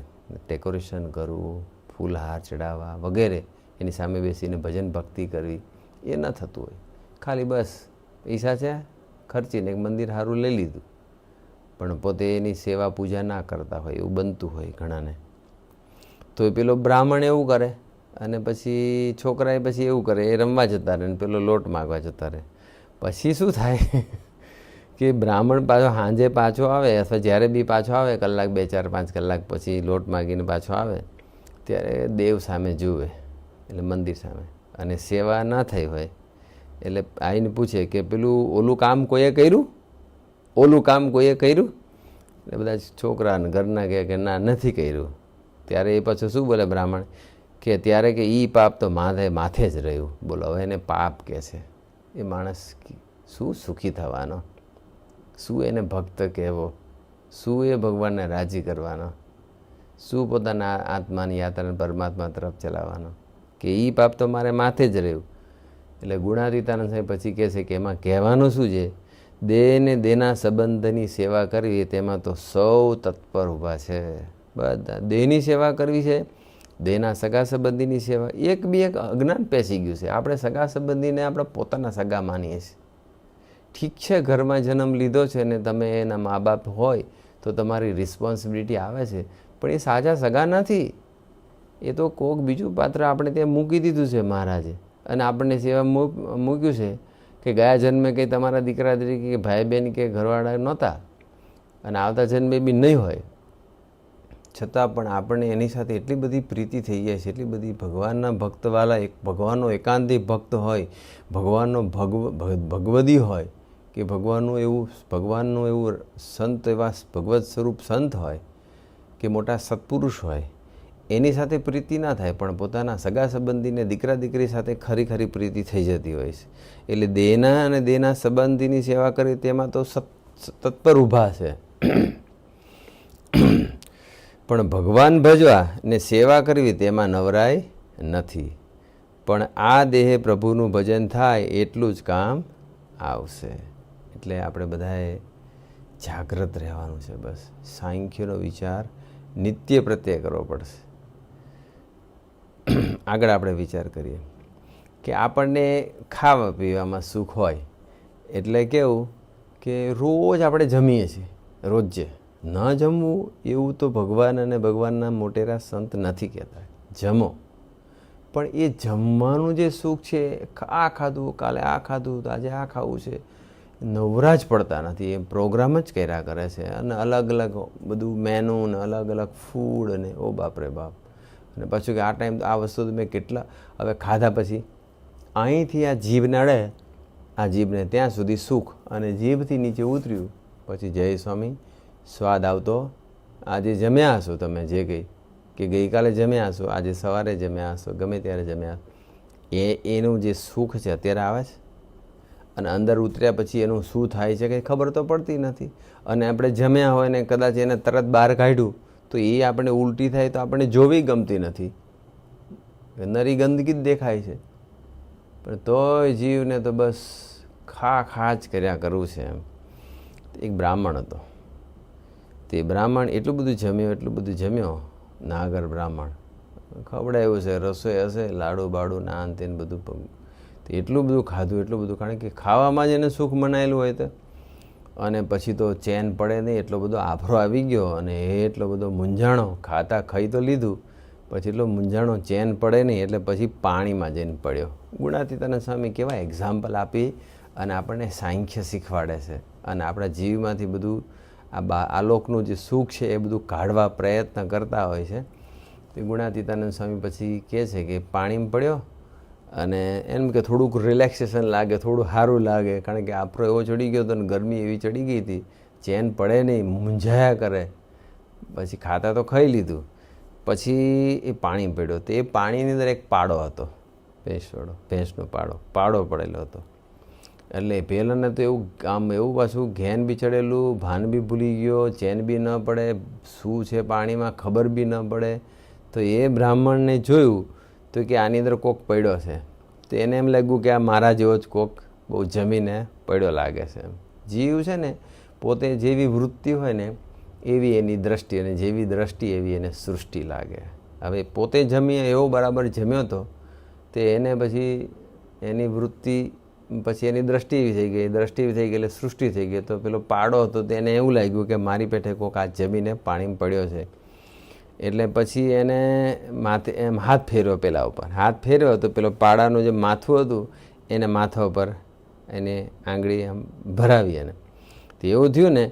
ડેકોરેશન કરવું, ફૂલહાર ચડાવવા વગેરે, એની સામે બેસીને ભજન ભક્તિ કરવી, એ ન થતું હોય. ખાલી બસ પૈસા છે ખર્ચીને એક મંદિર સારું લઈ લીધું પણ પોતે એની સેવા પૂજા ના કરતા હોય એવું બનતું હોય ઘણાને. તો પેલો બ્રાહ્મણ એવું કરે અને પછી છોકરાએ પછી એવું કરે, એ રમવા જતા રહે ને પેલો લોટ માગવા જતા રહે. પછી શું થાય કે બ્રાહ્મણ પાછો સાંજે પાછો આવે અથવા જ્યારે બી પાછો આવે, કલાક 2, 4, 5 કલાક પછી લોટ માગીને પાછો આવે ત્યારે દેવ સામે જુએ, એટલે મંદિર સામે, અને સેવા ના થઈ હોય એટલે આવીને પૂછે કે પેલું ઓલું કામ કોઈએ કર્યું, એટલે બધા છોકરાને ઘરના કહે કે ના નથી કર્યું. ત્યારે એ પાછું શું બોલે બ્રાહ્મણ કે ત્યારે કે એ પાપ તો માથે જ રહ્યું. બોલો હવે એને પાપ કહે છે. એ માણસ શું સુખી થવાનો, શું એને ભક્ત કહેવો, શું એ ભગવાનને રાજી કરવાનો, શું પોતાના આત્માની યાત્રાને પરમાત્મા તરફ ચલાવવાનો, કે એ પાપ તો મારે માથે જ રહ્યું. એટલે ગુણાતીતાનંદ સાહેબ પછી કહે છે કે એમાં કહેવાનું શું છે, દેહ ને દેહના સંબંધની સેવા કરવી તેમાં તો સૌ તત્પર ઊભા છે. બધા દેહની સેવા કરવી છે, દેહના સગા સંબંધીની સેવા. એક અજ્ઞાન પેસી ગયું છે. આપણે સગા સંબંધીને આપણે પોતાના સગા માનીએ છીએ. ઠીક છે ઘરમાં જન્મ લીધો છે ને તમે એના મા બાપ હોય તો તમારી રિસ્પોન્સિબિલિટી આવે છે, પણ એ સાચા સગા નથી. એ તો કોક બીજું પાત્ર આપણે ત્યાં મૂકી દીધું છે મહારાજે, અને આપણને સેવા મૂક્યું છે કે ગયા જન્મે કંઈ તમારા દીકરા તરીકે કે ભાઈ બહેન કે ઘરવાળા નહોતા અને આવતા જન્મે બી નહીં હોય, છતાં પણ આપણને એની સાથે એટલી બધી પ્રીતિ થઈ જાય છે, એટલી બધી ભગવાનના ભક્તવાળા, એક ભગવાનનો એકાંતિક ભક્ત હોય, ભગવાનનો ભગવદી હોય કે ભગવાનનું એવું સંત, એવા ભગવત સ્વરૂપ સંત હોય કે મોટા સત્પુરુષ હોય, એની સાથે પ્રીતિ ના થાય પણ પોતાના સગા સંબંધીને દીકરા દીકરી સાથે ખરી ખરી પ્રીતિ થઈ જતી હોય છે. એટલે દેહના અને દેહના સંબંધીની સેવા કરી તેમાં તો તત્પર ઊભા છે. પણ ભગવાન ભજવા ને સેવા કરવી તેમાં નવરાય નથી. પણ આ દેહે પ્રભુનું ભજન થાય એટલું જ કામ આવશે. એટલે આપણે બધાએ જાગ્રત રહેવાનું છે. બસ સાંખ્યનો વિચાર નિત્ય પ્રત્યે કરવો પડશે. આગળ આપણે વિચાર કરીએ કે આપણને ખાવા પીવામાં સુખ હોય એટલે કેવું કે રોજ આપણે જમીએ છીએ, રોજે. ન જમવું એવું તો ભગવાન અને ભગવાનના મોટેરા સંત નથી કહેતા. જમો, પણ એ જમવાનું જે સુખ છે, આ ખાધું, કાલે આ ખાધું, આજે આ ખાવું છે, નવરા જ પડતા નથી. એ પ્રોગ્રામ જ કર્યા કરે છે અને અલગ અલગ બધું મેનુ ને અલગ અલગ ફૂડ અને ઓ બાપરે બાપ. અને પાછું કે આ ટાઈમ આ વસ્તુ તો મેં કેટલા હવે ખાધા પછી અહીંથી આ જીભ નડે, આ જીભને ત્યાં સુધી સુખ, અને જીભથી નીચે ઉતર્યું પછી જય સ્વામી સ્વાદ આવતો. આજે જમ્યા હશો તમે જે કંઈ, કે ગઈકાલે જમ્યા હશો, આજે સવારે જમ્યા હશો, ગમે ત્યારે જમ્યા, એનું જે સુખ છે અત્યારે આવે છે. અને અંદર ઉતર્યા પછી એનું શું થાય છે કંઈ ખબર તો પડતી નથી. અને આપણે જમ્યા હોય ને કદાચ એને તરત બહાર કાઢ્યું તો એ આપણે ઉલટી થાય તો આપણે જોવી ગમતી નથી, નરી ગંદકી જ દેખાય છે. પણ તોય જીવને તો બસ ખા જ કર્યા કરવું છે એમ. એક બ્રાહ્મણ હતો, તે બ્રાહ્મણ એટલું બધું જમ્યો, નાગર બ્રાહ્મણ ખવડાવ્યું છે, રસોઈ હશે, લાડુ બાડુ નાન તેને બધું, એટલું બધું ખાધું, કારણ કે ખાવામાં જ એને સુખ મનાયેલું હોય તો. અને પછી તો ચેન પડે નહીં, એટલો બધો આફરો આવી ગયો અને એટલો બધો મૂંઝાણો, ખાઈ તો લીધું, પછી એટલો મૂંઝાણો, ચેન પડે નહીં, એટલે પછી પાણીમાં જઈને પડ્યો. ગુણાતીતાનંદ સ્વામી કેવા એક્ઝામ્પલ આપી અને આપણને સાંખ્ય શીખવાડે છે, અને આપણા જીવમાંથી બધું આ લોકનું જે સુખ છે એ બધું કાઢવા પ્રયત્ન કરતા હોય છે. તે ગુણાતીતાનંદ સ્વામી પછી કહે છે કે પાણીમાં પડ્યો અને એમ કે થોડુંક રિલેક્સેશન લાગે, થોડું સારું લાગે, કારણ કે આફરો એવો ચડી ગયો હતો ને ગરમી એવી ચડી ગઈ હતી, ચેન પડે નહીં, મૂંઝાયા કરે. પછી ખાતા તો ખાઈ લીધું, પછી એ પાણી પડ્યો. તો એ પાણીની અંદર એક પાડો હતો, ભેંસનો પાડો પડેલો હતો. એટલે પહેલાંને તો એવું પાછું ઘેન બી ચડેલું, ભાન બી ભૂલી ગયો, ચેન બી ન પડે, શું છે પાણીમાં ખબર બી ન પડે. તો એ બ્રાહ્મણને જોયું તો કે આની અંદર કોક પડ્યો છે. તો એને એમ લાગ્યું કે આ મારા જેવો જ કોક બહુ જમીને પડ્યો લાગે છે. જીવ છે ને પોતે જેવી વૃત્તિ હોય ને એવી એની દ્રષ્ટિ, અને જેવી દ્રષ્ટિ એવી એને સૃષ્ટિ લાગે. હવે પોતે એવો બરાબર જમ્યો હતો, તે એને પછી એની વૃત્તિ, પછી એની દ્રષ્ટિ એવી થઈ ગઈ, એટલે સૃષ્ટિ થઈ ગઈ. તો પેલો પાડો હતો તેને એવું લાગ્યું કે મારી પેઠે કોક આ જમીને પાણીમાં પડ્યો છે. એટલે પછી એને માથે એમ હાથ ફેર્યો, પેલા ઉપર હાથ ફેર્યો તો પેલો પાડાનું જે માથું હતું એને માથા ઉપર એને આંગળી આમ ભરાવી. એને તો એવું થયું ને,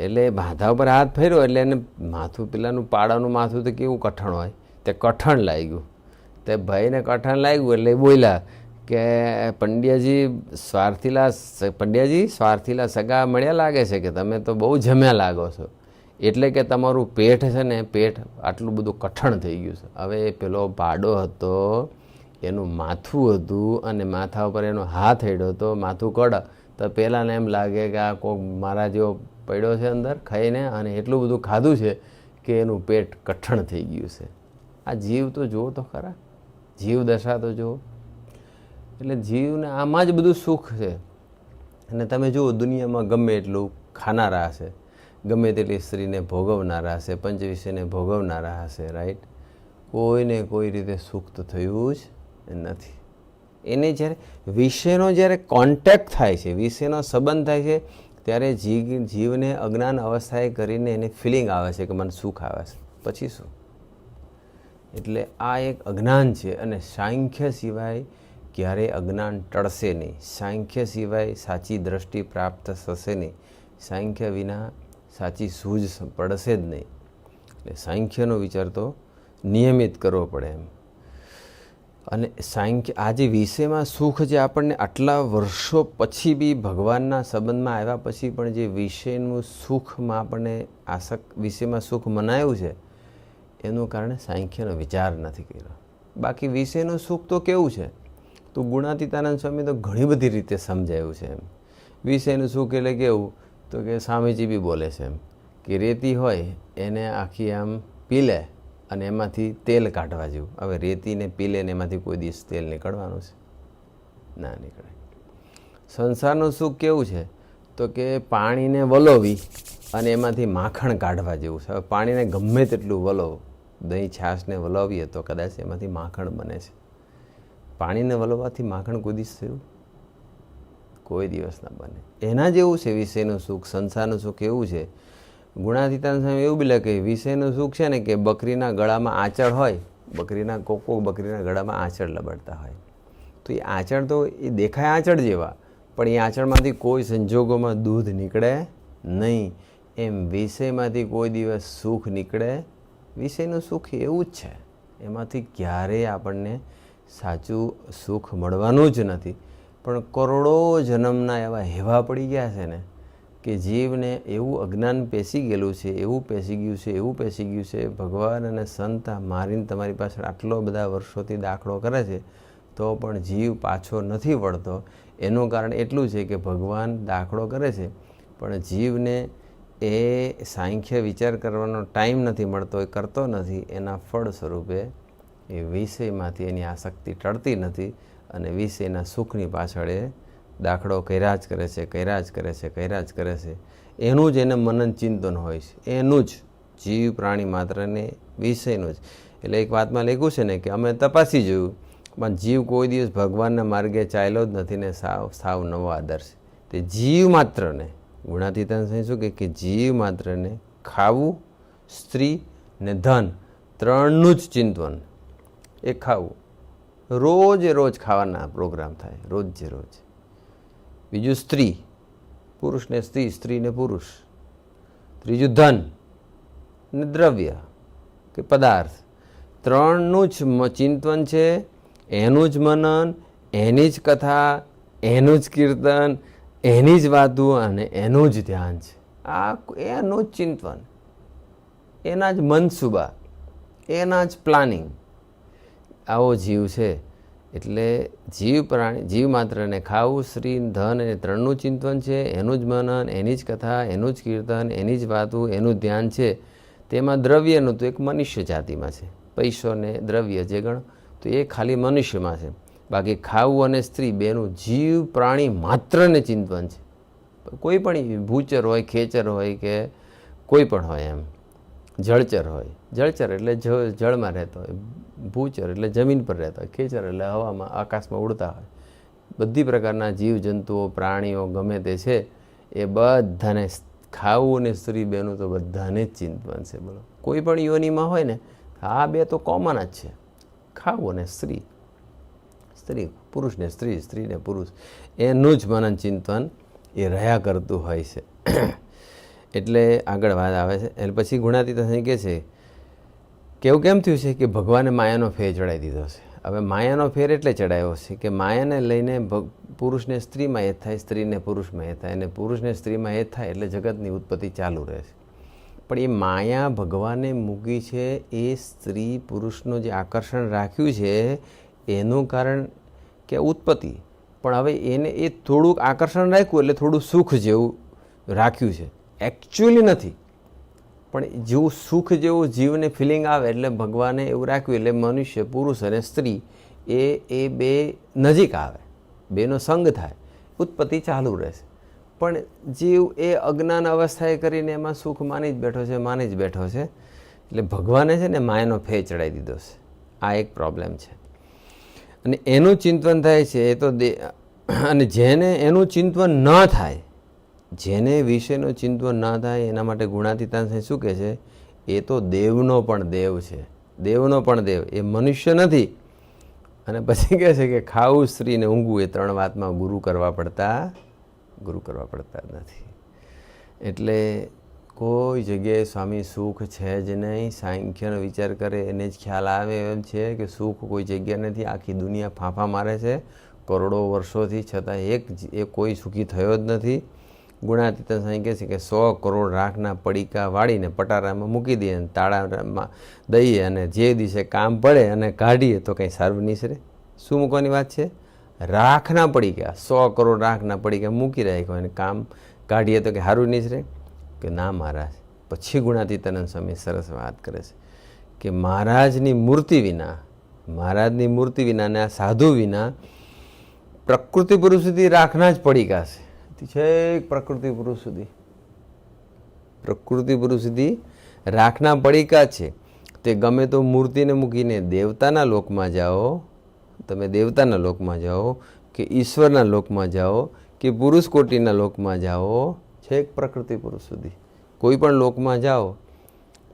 એટલે માથા ઉપર હાથ ફેર્યો એટલે એને માથું, પેલાનું પાડાનું માથું તો કેવું કઠણ હોય, તે કઠણ લાગ્યું. તે ભાઈને કઠણ લાગ્યું એટલે બોલ્યા કે પંડ્યાજી સ્વાર્થીલા સગા મળ્યા લાગે છે, કે તમે તો બહુ જમ્યા લાગો છો, એટલે કે તમારું પેટ છે ને, પેટ આટલું બધું કઠણ થઈ ગયું છે. હવે પેલો પાડો હતો, એનું માથું હતું અને માથા ઉપર એનો હાથ હેડ્યો હતો, માથું કડ, તો પહેલાંને એમ લાગે કે આ કોક મારા જેવો પડ્યો છે અંદર ખાઈને, અને એટલું બધું ખાધું છે કે એનું પેટ કઠણ થઈ ગયું છે. આ જીવ તો જુઓ તો ખરા, જીવ દશા તો જુઓ. એટલે જીવને આમાં જ બધું સુખ છે. અને તમે જુઓ દુનિયામાં ગમે એટલું ખાનારા હશે, ગમે તેટલી સ્ત્રીને ભોગવનારા હશે, પંચવિષયને ભોગવનારા હશે, રાઈટ, કોઈને કોઈ રીતે સુખ તો થયું જ નથી. એને જ્યારે વિષયનો જ્યારે કોન્ટેક્ટ થાય છે, વિષયનો સંબંધ થાય છે, ત્યારે જીવને અજ્ઞાન અવસ્થાએ કરીને એની ફિલિંગ આવે છે કે મને સુખ આવે છે. પછી શું? એટલે આ એક અજ્ઞાન છે, અને સાંખ્ય સિવાય ક્યારેય અજ્ઞાન ટળશે નહીં. સાંખ્ય સિવાય સાચી દ્રષ્ટિ પ્રાપ્ત થશે નહીં. સાંખ્ય વિના સાચી સૂઝ પડશે જ નહીં. એટલે સાંખ્યનો વિચાર તો નિયમિત કરવો પડે એમ. અને આ જે વિષયમાં સુખ, જે આપણને આટલા વર્ષો પછી બી ભગવાનના સંબંધમાં આવ્યા પછી પણ જે વિષયનું સુખમાં આપણને વિષયમાં સુખ મનાયું છે, એનું કારણે સાંખ્યનો વિચાર નથી કર્યો. બાકી વિષયનું સુખ તો કેવું છે, તો ગુણાતીતાનંદ સ્વામી તો ઘણી બધી રીતે સમજાયું છે એમ. વિષયનું સુખ એટલે કેવું, તો કે સ્વામીજી બી બોલે છે એમ કે રેતી હોય એને આખી આમ પી લે અને એમાંથી તેલ કાઢવા જેવું. હવે રેતીને પી લે ને એમાંથી કોઈ દિવસ તેલ નીકળવાનું છે? ના નીકળે. સંસારનું સુખ કેવું છે, તો કે પાણીને વલોવી અને એમાંથી માખણ કાઢવા જેવું છે. હવે પાણીને ગમે તેટલું વલોવો, દહીં છાશને વલોવીએ તો કદાચ એમાંથી માખણ બને છે. પાણીને વલોવવાથી માખણ કોઈ દિવસ થયું? કોઈ દિવસ ના બને. એના જેવું છે વિષયનું સુખ, સંસારનું સુખ એવું છે. ગુણાતીતાનંદ સ્વામી એવું બી લખે, વિષયનું સુખ છે ને કે બકરીના ગળામાં આંચળ હોય, બકરીના ગળામાં આંચળ લબડતા હોય, તો એ આંચળ તો એ દેખાય આંચળ જેવા, પણ એ આંચળમાંથી કોઈ સંજોગોમાં દૂધ નીકળે નહીં. એમ વિષયમાંથી કોઈ દિવસ સુખ નીકળે. વિષયનું સુખ એવું જ છે. એમાંથી ક્યારેય આપણને સાચું સુખ મળવાનું જ નથી. પણ કરોડો જન્મના એવા હેવા પડી ગયા છે ને કે જીવને એવું અજ્ઞાન પેસી ગયેલું છે, એવું પેસી ગયું છે. ભગવાન અને સંત મારીને તમારી પાછળ આટલો બધા વર્ષોથી દાખલો કરે છે તો પણ જીવ પાછો નથી વળતો. એનું કારણ એટલું છે કે ભગવાન દાખલો કરે છે પણ જીવને એ સાંખ્ય વિચાર કરવાનો ટાઈમ નથી મળતો, એ કરતો નથી. એના ફળ સ્વરૂપે એ વિષયમાંથી એની આસક્તિ ટળતી નથી અને વિષયના સુખની પાછળ એ દાખલો કર્યા જ કરે છે. એનું જ એને મનન ચિંતન હોય છે, એનું જ જીવ પ્રાણી માત્રને વિષયનું જ. એટલે એક વાતમાં લખ્યું છે ને કે અમે તપાસી જોયું પણ જીવ કોઈ દિવસ ભગવાનના માર્ગે ચાલ્યો જ નથી ને સાવ નવો આદર્શ. તે જીવ માત્રને ગુણાતીતાન શું કે જીવ માત્રને ખાવું, સ્ત્રી ને ધન ત્રણનું જ ચિંતન. એ ખાવું, રોજે રોજ ખાવાના પ્રોગ્રામ થાય, રોજે રોજ. બીજું સ્ત્રી, પુરુષને સ્ત્રી, સ્ત્રીને પુરુષ. ત્રીજું ધન ને દ્રવ્ય કે પદાર્થ. ત્રણનું જ ચિંતન છે, એનું જ મનન, એની જ કથા, એનું જ કીર્તન, એની જ વાતો અને એનું જ ધ્યાન છે. આ એનું જ ચિંતન, એના જ મનસુબા, એના જ પ્લાનિંગ. આવો જીવ છે. એટલે જીવ માત્રને ખાવું, સ્ત્રી, ધન અને ત્રણનું ચિંતન છે, એનું જ મનન, એની જ કથા, એનું જ કીર્તન, એની જ વાતો, એનું જ ધ્યાન છે. તેમાં દ્રવ્યનું તો એક મનુષ્ય જાતિમાં છે, પૈસો ને દ્રવ્ય જે ગણ તો એ ખાલી મનુષ્યમાં છે. બાકી ખાવું અને સ્ત્રી બેનું જીવ પ્રાણી માત્રને ચિંતન છે. કોઈ પણ ભૂચર હોય, ખેચર હોય કે કોઈ પણ હોય, એમ જળચર હોય. જળચર એટલે જળમાં રહેતો હોય, ભૂચર એટલે જમીન પર રહેતા હોય, ખેચર એટલે હવામાં આકાશમાં ઉડતા હોય. બધી પ્રકારના જીવજંતુઓ, પ્રાણીઓ ગમે તે છે એ બધાને ખાવું અને સ્ત્રી બેનું તો બધાને જ ચિંતન છે. બોલો, કોઈ પણ યોનિમાં હોય ને આ બે તો કોમન જ છે, ખાવું અને સ્ત્રી, સ્ત્રી પુરુષને સ્ત્રી, સ્ત્રીને પુરુષ. એનું જ મનન ચિંતન એ રહ્યા કરતું હોય છે. એટલે આગળ વાત આવે છે. એટલે પછી ગુણાતીત કહે છે કે એવું કેમ થયું છે કે ભગવાને માયાનો ફેર ચડાવી દીધો છે. હવે માયાનો ફેર એટલે ચડાવ્યો છે કે માયાને લઈને પુરુષને સ્ત્રીમાં હેત થાય, સ્ત્રીને પુરુષમાં હેત થાય અને પુરુષને સ્ત્રીમાં હેત થાય એટલે જગતની ઉત્પત્તિ ચાલુ રહે છે. પણ એ માયા ભગવાને મૂકી છે એ સ્ત્રી પુરુષનું જે આકર્ષણ રાખ્યું છે એનું કારણ કે ઉત્પત્તિ. પણ હવે એને એ થોડુંક આકર્ષણ રાખ્યું એટલે થોડું સુખ જેવું રાખ્યું છે, એકચ્યુઅલી નથી. પણ જેવું સુખ જેવું જીવને ફિલિંગ આવે એટલે ભગવાને એવું રાખ્યું. એટલે મનુષ્ય, પુરુષ અને સ્ત્રી એ બે નજીક આવે, બેનો સંગ થાય, ઉત્પત્તિ ચાલુ રહેશે. પણ જીવ એ અજ્ઞાન અવસ્થાએ કરીને એમાં સુખ માની જ બેઠો છે. એટલે ભગવાને છે ને માયાનો ફેર ચડાવી દીધો છે. આ એક પ્રોબ્લેમ છે. અને એનું ચિંતન થાય છે એ તો અને જેને એનું ચિંતન ન થાય, જેને વિષયનું ચિંતન ન થાય એના માટે ગુણાતીતાંશ શું કહે છે? એ તો દેવનો પણ દેવ છે, દેવનો પણ દેવ, એ મનુષ્ય નથી. અને પછી કહે છે કે ખાવું, સ્ત્રીને ઊંઘવું એ ત્રણ વાતમાં ગુરુ કરવા પડતા નથી. એટલે કોઈ જગ્યાએ સ્વામી સુખ છે જ નહીં. સાંખ્યનો વિચાર કરે એને જ ખ્યાલ આવે એમ છે કે સુખ કોઈ જગ્યા નથી. આખી દુનિયા ફાંફા મારે છે કરોડો વર્ષોથી, છતાં એક કોઈ સુખી થયો જ નથી. ગુણાતીત સાંઈ કહે છે કે 100 કરોડ રાખના પડીકા વાળીને પટારામાં મૂકી દઈએ અને તાળામાં દઈએ અને જે દિવસે કામ પડે અને કાઢીએ તો કંઈ સારું નહીં સરે. શું મૂકવાની વાત છે? રાખના પડીકા, 100 કરોડ રાખના પડીકા મૂકી રાખ્યો અને કામ કાઢીએ તો કે સારું નહીં સરે કે ના મહારાજ. પછી ગુણાતીતાનંદ સ્વામી સરસ વાત કરે છે કે મહારાજની મૂર્તિ વિના અને આ સાધુ વિના પ્રકૃતિ પુરુષ સુધી રાખના જ પડીકા છે. છેક પ્રકૃતિ પુરુષ સુધી રાખના પડીકા છે. તે ગમે તો મૂર્તિને મૂકીને દેવતાના લોકમાં જાઓ, તમે દેવતાના લોકમાં જાઓ કે ઈશ્વરના લોકમાં જાઓ કે પુરુષ કોટીના લોકમાં જાઓ, છેક પ્રકૃતિ પુરુષ સુધી કોઈ પણ લોકમાં જાઓ,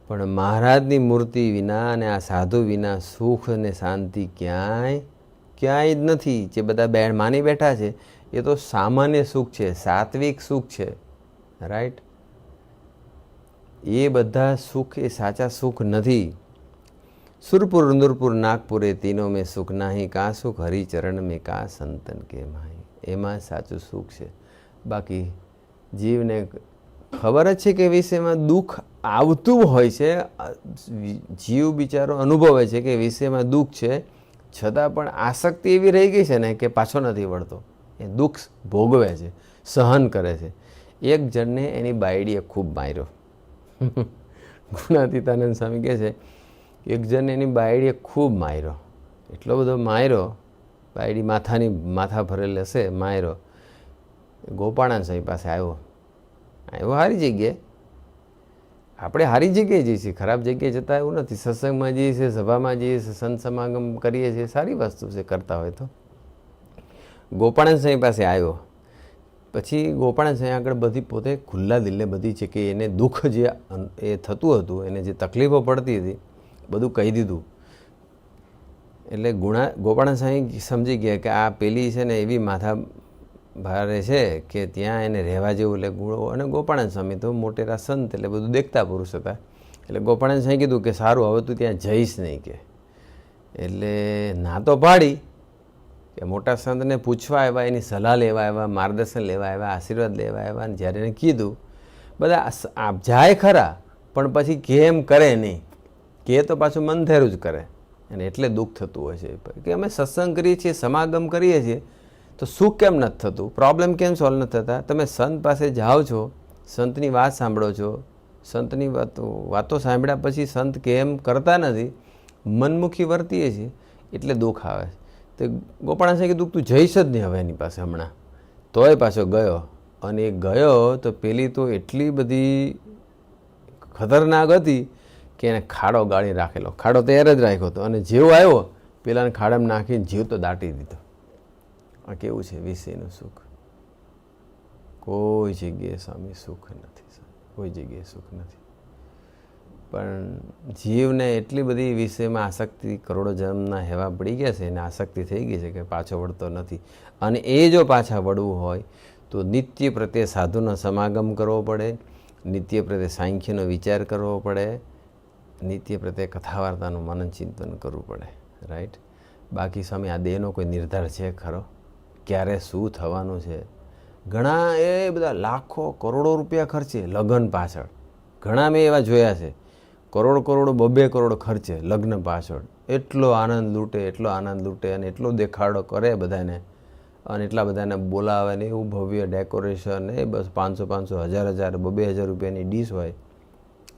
પણ મહારાજની મૂર્તિ વિના અને આ સાધુ વિના સુખ અને શાંતિ ક્યાંય જ નથી. જે બધા માની બેઠા છે એ તો સામાન્ય સુખ છે, સાત્વિક સુખ છે, રાઈટ? એ બધા સુખ એ સાચા સુખ નથી. सुरपुर नूरपुर नागपुरे तीनों में सुख नाही का सुख हरिचरण में का संतन के माही. એમાં સાચું સુખ છે. બાકી જીવને ખબર જ છે કે વિષયમાં દુઃખ આવતું હોય છે, જીવ બિચારો અનુભવે છે કે વિષયમાં દુઃખ છે, છતાં પણ આસક્તિ એવી રહી ગઈ છે ને કે પાછો નથી વળતો. એ દુઃખ ભોગવે છે, સહન કરે છે. એક જણને એની બાયડીએ ખૂબ માર્યો. ગુણાતીતાનંદ સ્વામી કહે છે એક જણને એની બાયડીએ ખૂબ માર્યો, એટલો બધો માર્યો, બાયડી માથા ભરેલ હશે, માર્યો. ગોપાળાન સ્વામી પાસે આવ્યો સારી જગ્યાએ. આપણે સારી જગ્યાએ જઈએ છીએ, ખરાબ જગ્યાએ જતા એવું નથી. સત્સંગમાં જઈએ છીએ, સભામાં જઈએ છીએ, સંત સમાગમ કરીએ છીએ, સારી વસ્તુ છે કરતા હોય તો. ગોપાળાન સ્વામી પાસે આવ્યો. પછી ગોપાળાન સ્વામી આગળ બધી પોતે ખુલ્લા દિલે બધી છે કે એને દુઃખ જે એ થતું હતું, એને જે તકલીફો પડતી હતી, બધું કહી દીધું. એટલે ગોપાળાન સ્વામી સમજી ગયા કે આ પેલી છે ને એવી માથા ભારે છે કે ત્યાં એને રહેવા જેવું. એટલે અને ગોપાળાન સ્વામી તો મોટેરા સંત એટલે બધું દેખતા પુરુષ હતા. એટલે ગોપાળાન સ્વામી કીધું કે સારું હવે તું ત્યાં જઈશ નહીં કે. એટલે ના તો પાડી કે મોટા સંતને પૂછવા આવ્યા, એની સલાહ લેવા આવ્યા, માર્ગદર્શન લેવા આવ્યા, આશીર્વાદ લેવા આવ્યા. અને જ્યારે એને કીધું બધા જાય ખરા પણ પછી કેમ કરે નહીં, કે તો પાછું મન થેરું જ કરે. અને એટલે દુઃખ થતું હોય છે કે અમે સત્સંગ કરીએ છીએ, સમાગમ કરીએ છીએ તો સુખ કેમ નથી થતું, પ્રોબ્લેમ કેમ સોલ્વ નથી થતા. તમે સંત પાસે જાઓ છો, સંતની વાત સાંભળો છો, સંતની વાતો સાંભળ્યા પછી સંત કેમ કરતા નથી, મનમુખી વર્તીએ છીએ એટલે દુઃખ આવે. તો ગોપાળાન સ્વામી કીધું તું જઈશ જ નહીં હવે એની પાસે હમણાં. તોય પાછો ગયો. અને એ ગયો તો પેલી તો એટલી બધી ખતરનાક હતી કે એને ખાડો ગાળી રાખેલો, ખાડો તૈયાર જ રાખ્યો હતો. અને જેવો આવ્યો પેલાને ખાડામાં નાખીને જીવ તો દાટી દીધો. આ કેવું છે વિષયનું સુખ. કોઈ જગ્યાએ સ્વામી સુખ નથી, કોઈ જગ્યાએ સુખ નથી. પણ જીવને એટલી બધી વિષયમાં આસક્તિ કરોડો જન્મના હેવા પડી ગયા છે, એને આસક્તિ થઈ ગઈ છે કે પાછો વળતો નથી. અને એ જો પાછા વળવું હોય તો નિત્ય પ્રત્યે સાધુનો સમાગમ કરવો પડે, નિત્ય પ્રત્યે સાંખ્યનો વિચાર કરવો પડે, નિત્ય પ્રત્યે કથા વાર્તાનું મનન ચિંતન કરવું પડે. રાઈટ. બાકી સ્વામી આ દેહનો કોઈ નિર્ધાર છે ખરો? ક્યારે શું થવાનું છે? ઘણા એ બધા લાખો કરોડો રૂપિયા ખર્ચે લગ્ન પાછળ. ઘણા મેં એવા જોયા છે, કરોડો 2 કરોડ ખર્ચે લગ્ન પાછળ. એટલો આનંદ લૂંટે, એટલો આનંદ લૂંટે અને એટલો દેખાડો કરે બધાને, અને એટલા બધાને બોલાવે ને એવું ભવ્ય ડેકોરેશન. એ બસ 500 1000 2,000 રૂપિયાની ડીશ હોય,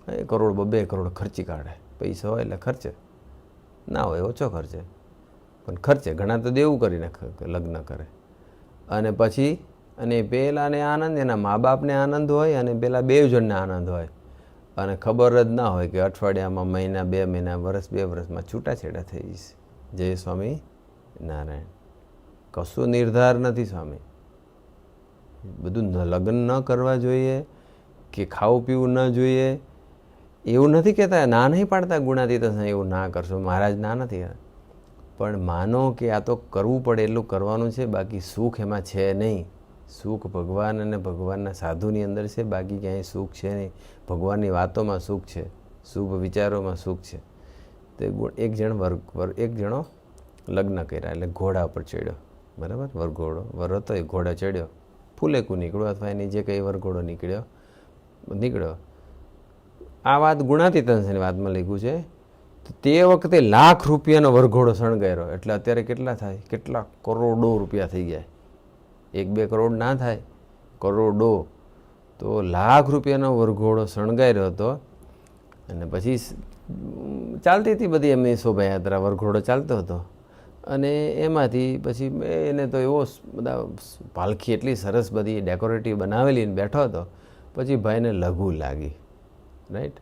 એ કરોડ 2 કરોડ ખર્ચી કાઢે. પૈસા હોય એટલે ખર્ચે, ના હોય ઓછો ખર્ચે પણ ખર્ચે. ઘણા તો દેવું કરીને લગ્ન કરે. અને પછી અને પેલાને આનંદ, એના મા બાપને આનંદ હોય અને પેલા 2 જણને આનંદ હોય. અને ખબર જ ના હોય કે અઠવાડિયામાં, મહિના 2 મહિના, વર્ષ 2 વર્ષમાં છૂટાછેડા થઈ જશે. જય સ્વામી નારાયણ. કશું નિર્ધાર નથી સ્વામી. બધું લગ્ન ન કરવા જોઈએ કે ખાવું પીવું ન જોઈએ એવું નથી કહેતા, ના નહીં પાડતા ગુણાતીત એવું ના કરશો, મહારાજ ના નથી. પણ માનો કે આ તો કરવું પડે એટલું કરવાનું છે, બાકી સુખ એમાં છે નહીં. સુખ ભગવાન અને ભગવાનના સાધુની અંદર છે, બાકી ક્યાંય સુખ છે નહીં. ભગવાનની વાતોમાં સુખ છે, શુભ વિચારોમાં સુખ છે. તે એક જણો લગ્ન કર્યા એટલે ઘોડા પર ચડ્યો, બરાબર, વરઘોડો વર હતો એ ઘોડા ચડ્યો, ફૂલેકું નીકળ્યો અથવા એની જે કંઈ વરઘોડો નીકળ્યો. આ વાત ગુણાતીતાંશની વાતમાં લખ્યું છે. તે વખતે લાખ રૂપિયાનો વરઘોડો શણગાર્યો. એટલે અત્યારે કેટલા થાય? કેટલા કરોડો રૂપિયા થઈ ગયા. 1-2 કરોડ ના થાય, કરોડો. તો લાખ રૂપિયાનો વરઘોડો શણગાર્યો હતો. અને પછી ચાલતી હતી બધી એમની શોભાયાત્રા, વરઘોડો ચાલતો હતો. અને એમાંથી પછી એને તો એવો બધા પાલખી એટલી સરસ બધી ડેકોરેટિવ બનાવેલી ને બેઠો હતો. પછી ભાઈને લઘુ લાગી. રાઈટ.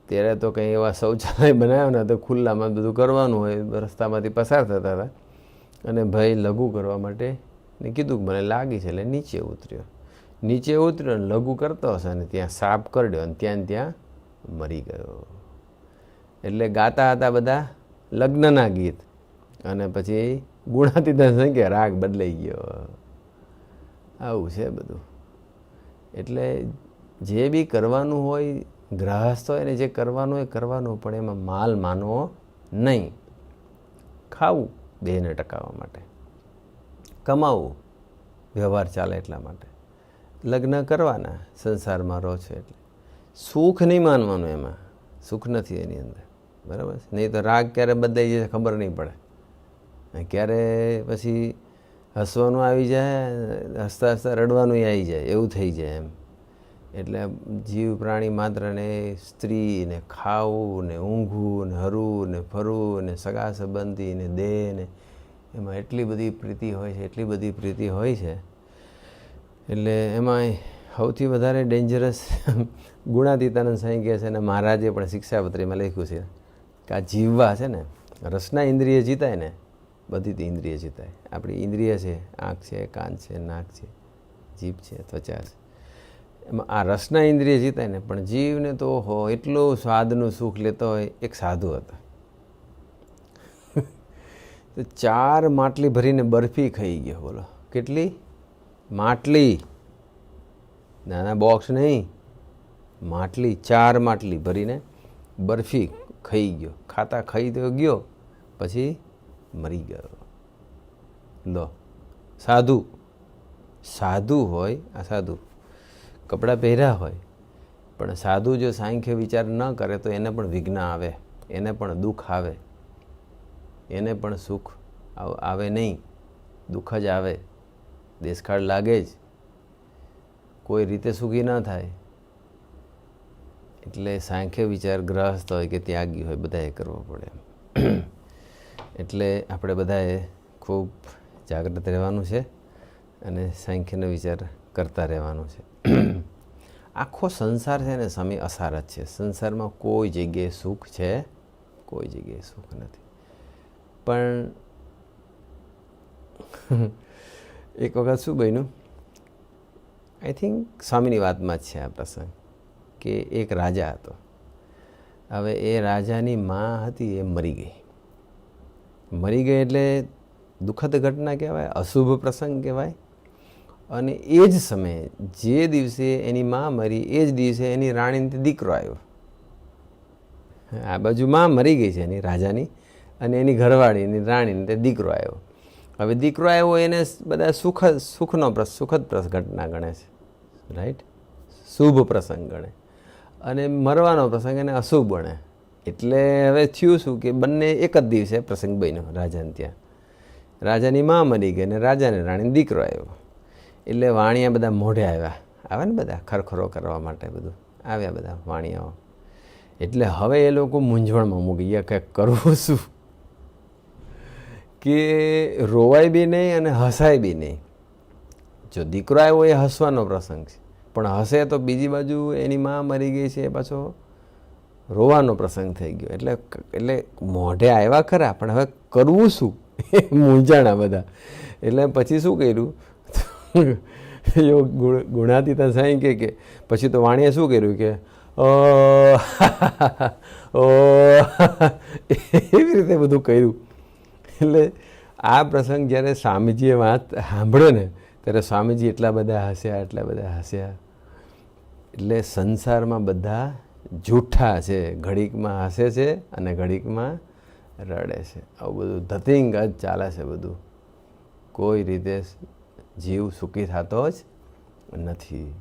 ત્યારે તો કંઈ એવા શૌચાલય બનાવ્યા ને તો ખુલ્લામાં બધું કરવાનું હોય, રસ્તામાંથી પસાર થતા હતા. અને ભાઈ લઘુ કરવા માટે ને કીધું કે મને લાગી છે, એટલે નીચે ઉતર્યો અને લઘુ કરતો હશે અને ત્યાં સાપ કરડ્યો અને ત્યાં મરી ગયો. એટલે ગાતા હતા બધા લગ્નના ગીત. અને પછી ગુણાતીતાંશ સંખ્યા રાગ બદલાઈ ગયો. આવું છે બધું. એટલે જે બી કરવાનું હોય ગ્રહસ્થ હોય એને જે કરવાનું એ કરવાનું, પણ એમાં માલ માનવો નહીં. ખાવું દેહને ટકાવવા માટે, કમાવું વ્યવહાર ચાલે એટલા માટે, લગ્ન કરવાના સંસારમાં રહો છો એટલે. સુખ નહીં માનવાનું, એમાં સુખ નથી એની અંદર, બરાબર છે? નહીં તો રાગ ક્યારે બદલાઈ જાય ખબર નહીં પડે, ક્યારે પછી હસવાનું આવી જાય, હસતા હસતા રડવાનું આવી જાય, એવું થઈ જાય એમ. એટલે જીવ પ્રાણી માત્રને સ્ત્રી ને ખાવું ને ઊંઘવું ને હરવું ને ફરવું ને સગા સંબંધી ને દેહ ને એમાં એટલી બધી પ્રીતિ હોય છે, એટલી બધી પ્રીતિ હોય છે. એટલે એમાં સૌથી વધારે ડેન્જરસ ગુણાતીતાનંદ સ્વામી કહે છે, અને મહારાજે પણ શિક્ષાપત્રીમાં લખ્યું છે કે આ જીવવા છે ને, રસના ઇન્દ્રિય જીતાય ને, બધી જ ઇન્દ્રિય જીતાય. આપણી ઇન્દ્રિય છે, આંખ છે, કાન છે, નાક છે, જીભ છે, ત્વચા છે, એમાં આ રસના ઇન્દ્રિય જીતાય ને. પણ જીવને તો એટલું સ્વાદનું સુખ લેતો હોય. એક સાધુ હતા, તો 4 માટલી ભરીને બરફી ખાઈ ગયો. બોલો કેટલી માટલી, નાના બોક્સ નહીં, માટલી, 4 માટલી ભરીને બરફી ખાઈ ગયો. ખાતા ખાઈ તો ગયો, પછી મરી ગયો. લો, સાધુ, સાધુ હોય, આ સાધુ કપડાં પહેર્યા હોય, પણ સાધુ જો સાંખ્ય વિચાર ન કરે તો એને પણ વિઘ્ન આવે, એને પણ દુઃખ આવે, એને પણ સુખ આવે નહીં, દુઃખ જ આવે, દેશકાળ લાગે જ, કોઈ રીતે સુખી ન થાય. એટલે સાંખ્ય વિચાર ગ્રહસ્થ હોય કે ત્યાગી હોય, બધાએ કરવો પડે. એટલે આપણે બધાએ ખૂબ જાગૃત રહેવાનું છે અને સાંખ્યનો વિચાર કરતા રહેવાનું છે. આખો સંસાર છે ને સ્વામી અસાર જ છે. સંસારમાં કોઈ જગ્યાએ સુખ છે, કોઈ જગ્યાએ સુખ નથી. પણ એક વખત શું બન્યું, આઈ થિંક સ્વામીની વાતમાં જ છે આ પ્રસંગ, કે એક રાજા હતો. હવે એ રાજાની માં હતી, એ મરી ગઈ. મરી ગઈ એટલે દુઃખદ ઘટના કહેવાય, અશુભ પ્રસંગ કહેવાય. અને એ જ સમયે જે દિવસે એની માં મરી, એ જ દિવસે એની રાણીને દીકરો આવ્યો. આ બાજુ માં મરી ગઈ છે એની રાજાની, અને એની ઘરવાળી એની રાણીને તે દીકરો આવ્યો. હવે દીકરો આવ્યો એને બધા સુખદ ઘટના ગણે છે, રાઈટ? શુભ પ્રસંગ ગણે. અને મરવાનો પ્રસંગ એને અશુભ ગણે. એટલે હવે થયું શું કે બંને એક જ દિવસે પ્રસંગ બન્યો રાજાને ત્યાં. રાજાની માં મરી ગઈ અને રાજાને રાણીને દીકરો આવ્યો. એટલે વાણિયા બધા મોઢે આવ્યા, આવે ને બધા ખરખરો કરવા માટે, બધું આવ્યા બધા વાણિયાઓ. એટલે હવે એ લોકો મૂંઝવણમાં મૂકી ગયા કે કરવું શું, કે રોવાય બી નહીં અને હસાય બી નહીં. જો દીકરો આવ્યો એ હસવાનો પ્રસંગ છે, પણ હસે તો બીજી બાજુ એની માં મરી ગઈ છે, પાછો રોવાનો પ્રસંગ થઈ ગયો. એટલે મોઢે આવ્યા ખરા, પણ હવે કરવું શું, મૂંઝાણા બધા. એટલે પછી શું કર્યું, ગુણાતીતા સાંઈ કે પછી તો વાણીએ શું કર્યું કે એવી રીતે બધું કર્યું. એટલે આ પ્રસંગ જ્યારે સ્વામીજીએ વાત સાંભળ્યો ને, ત્યારે સ્વામીજી એટલા બધા હસ્યા, એટલા બધા હસ્યા. એટલે સંસારમાં બધા જૂઠા છે, ઘડીકમાં હસે છે અને ઘડીકમાં રડે છે. આવું બધું ધતિંગ જ ચાલે છે બધું. કોઈ રીતે જીવ સુખી થતો જ નથી.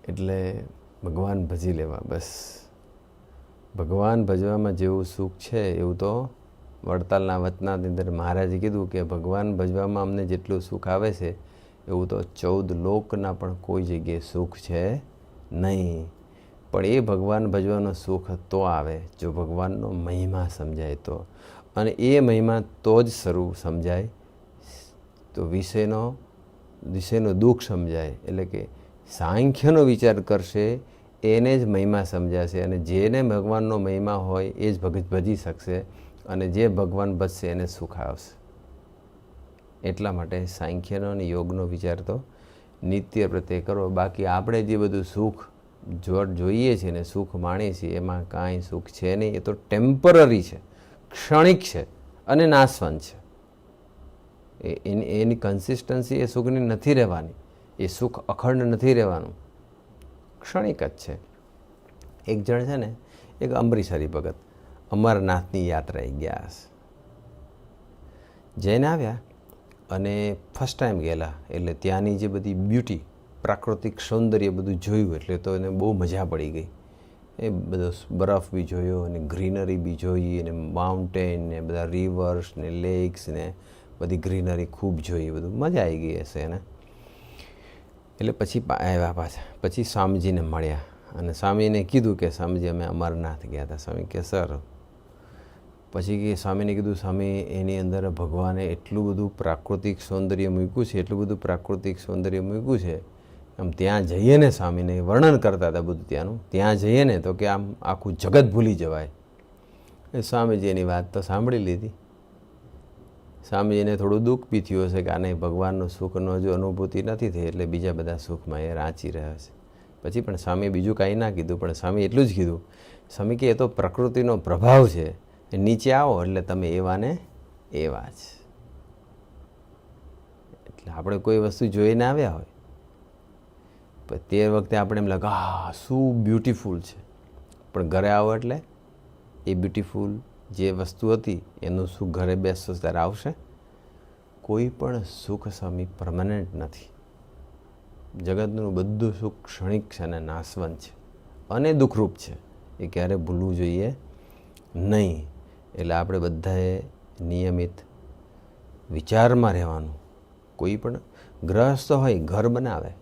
એટલે ભગવાન ભજી લેવા બસ. ભગવાન ભજવામાં જેવું સુખ છે એવું તો વડતાલના વચનાની અંદર મહારાજે કીધું કે ભગવાન ભજવામાં અમને જેટલું સુખ આવે છે એવું તો 14 લોકના પણ કોઈ જગ્યાએ સુખ છે નહીં. પણ એ ભગવાન ભજવાનો સુખ તો આવે જો ભગવાનનો મહિમા સમજાય તો. અને એ મહિમા તો જ સ્વરૂપ સમજાય, તો વિષયનો દુઃખ સમજાય. એટલે કે સાંખ્યનો વિચાર કરશે એને જ મહિમા સમજાશે, અને જેને ભગવાનનો મહિમા હોય એ જ ભજી શકશે, અને જે ભગવાન ભજશે એને સુખ આવશે. એટલા માટે સાંખ્યનો અને યોગનો વિચાર તો નિત્ય પ્રત્યે કરો. બાકી આપણે જે બધું સુખ જોઈએ છીએ ને સુખ માણીએ છીએ એમાં કાંઈ સુખ છે નહીં. એ તો ટેમ્પરરી છે, ક્ષણિક છે અને નાશવંત છે. એની કન્સિસ્ટન્સી એ સુખની નથી રહેવાની. એ સુખ અખંડ નથી રહેવાનું, ક્ષણિક જ છે. એક જણ છે ને, એક અંબરીશહરી ભગત અમરનાથની યાત્રાએ ગયા હશે. જઈને આવ્યા અને ફર્સ્ટ ટાઈમ ગયેલા, એટલે ત્યાંની જે બધી બ્યુટી, પ્રાકૃતિક સૌંદર્ય બધું જોયું, એટલે તો એને બહુ મજા પડી ગઈ. એ બધો બરફ બી જોયો અને ગ્રીનરી બી જોઈ અને માઉન્ટેન ને બધા રિવર્સ ને લેક્સ ને બધી ગ્રીનરી ખૂબ જોઈ, બધું મજા આવી ગઈ હશે એને. એટલે પછી આવ્યા પાછા, પછી સ્વામીજીને મળ્યા અને સ્વામીને કીધું કે સ્વામીજી અમે અમરનાથ ગયા હતા. સ્વામી કે સર, પછી કે સ્વામીને કીધું સ્વામી એની અંદર ભગવાને એટલું બધું પ્રાકૃતિક સૌંદર્ય મૂક્યું છે, એટલું બધું પ્રાકૃતિક સૌંદર્ય મૂક્યું છે, આમ ત્યાં જઈએ ને, સ્વામીને વર્ણન કરતા હતા બધું ત્યાંનું, ત્યાં જઈએ ને તો કે આમ આખું જગત ભૂલી જવાય. એ સ્વામીજી એની વાત તો સાંભળી લીધી. સ્વામીજીને થોડું દુઃખ બી થયું હશે કે આને ભગવાનનું સુખનો જો અનુભૂતિ નથી થઈ, એટલે બીજા બધા સુખમાં એ રાંચી રહ્યા છે. પછી પણ સ્વામીએ બીજું કાંઈ ના કીધું, પણ સ્વામી એટલું જ કીધું, સ્વામી કે એ તો પ્રકૃતિનો પ્રભાવ છે, નીચે આવો એટલે તમે એવા ને એવા જ. એટલે આપણે કોઈ વસ્તુ જોઈને આવ્યા હોય, પણ તે વખતે આપણે એમ લાગે શું બ્યુટીફુલ છે, પણ ઘરે આવો એટલે એ બ્યુટીફુલ જે વસ્તુ હતી એનું સુખ ઘરે બેસતો ત્યારે આવશે. કોઈ પણ સુખ સ્વામી પરમનન્ટ નથી. જગતનું બધું સુખ ક્ષણિક છે અને નાશવંત છે અને દુઃખરૂપ છે, એ ક્યારે ભૂલવું જોઈએ નહીં. એટલે આપણે બધાએ નિયમિત વિચારમાં રહેવાનું. કોઈ પણ ગ્રહસ્થ હોય, ઘર બનાવે,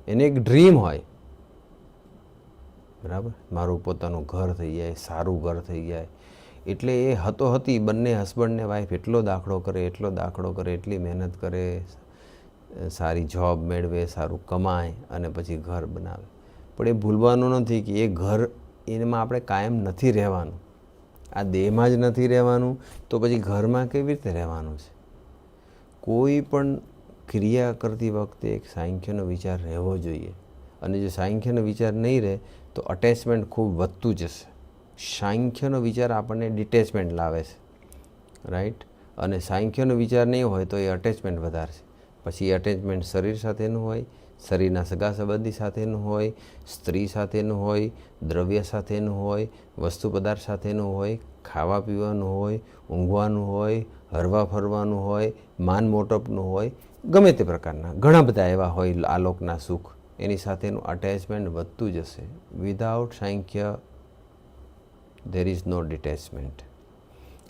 એને એક ડ્રીમ હોય, બરાબર, મારું પોતાનું ઘર થઈ જાય, સારું ઘર થઈ જાય, એટલે એ હતી બંને હસબન્ડ ને વાઈફ એટલો દાખલો કરે, એટલી મહેનત કરે, સારી જોબ મેળવે, સારું કમાય અને પછી ઘર બનાવે. પણ એ ભૂલવાનું નથી કે એ ઘર, એમાં આપણે કાયમ નથી રહેવાનું. આ દેહમાં જ નથી રહેવાનું, તો પછી ઘરમાં કેવી રીતે રહેવાનું છે? કોઈ પણ ક્રિયા કરતી વખતે એક સાંખ્યનો વિચાર રહેવો જોઈએ. અને જો સાંખ્યનો વિચાર નહીં રહે તો અટેચમેન્ટ ખૂબ વધતું જશે. સાંખ્યનો વિચાર આપણને ડિટેચમેન્ટ લાવે છે, રાઈટ? અને સાંખ્યનો વિચાર નહીં હોય તો એ અટેચમેન્ટ વધારશે. પછી એ અટેચમેન્ટ શરીર સાથેનું હોય, શરીરના સગા સંબંધી સાથેનું હોય, સ્ત્રી સાથેનું હોય, દ્રવ્ય સાથેનું હોય, વસ્તુ પદાર્થ સાથેનું હોય, ખાવા પીવાનું હોય, ઊંઘવાનું હોય, હરવા ફરવાનું હોય, માન મોટપનું હોય, ગમે તે પ્રકારના ઘણા બધા એવા હોય આલોકના સુખ, એની સાથેનું અટેચમેન્ટ વધતું જશે. Without Sankhya there is no detachment.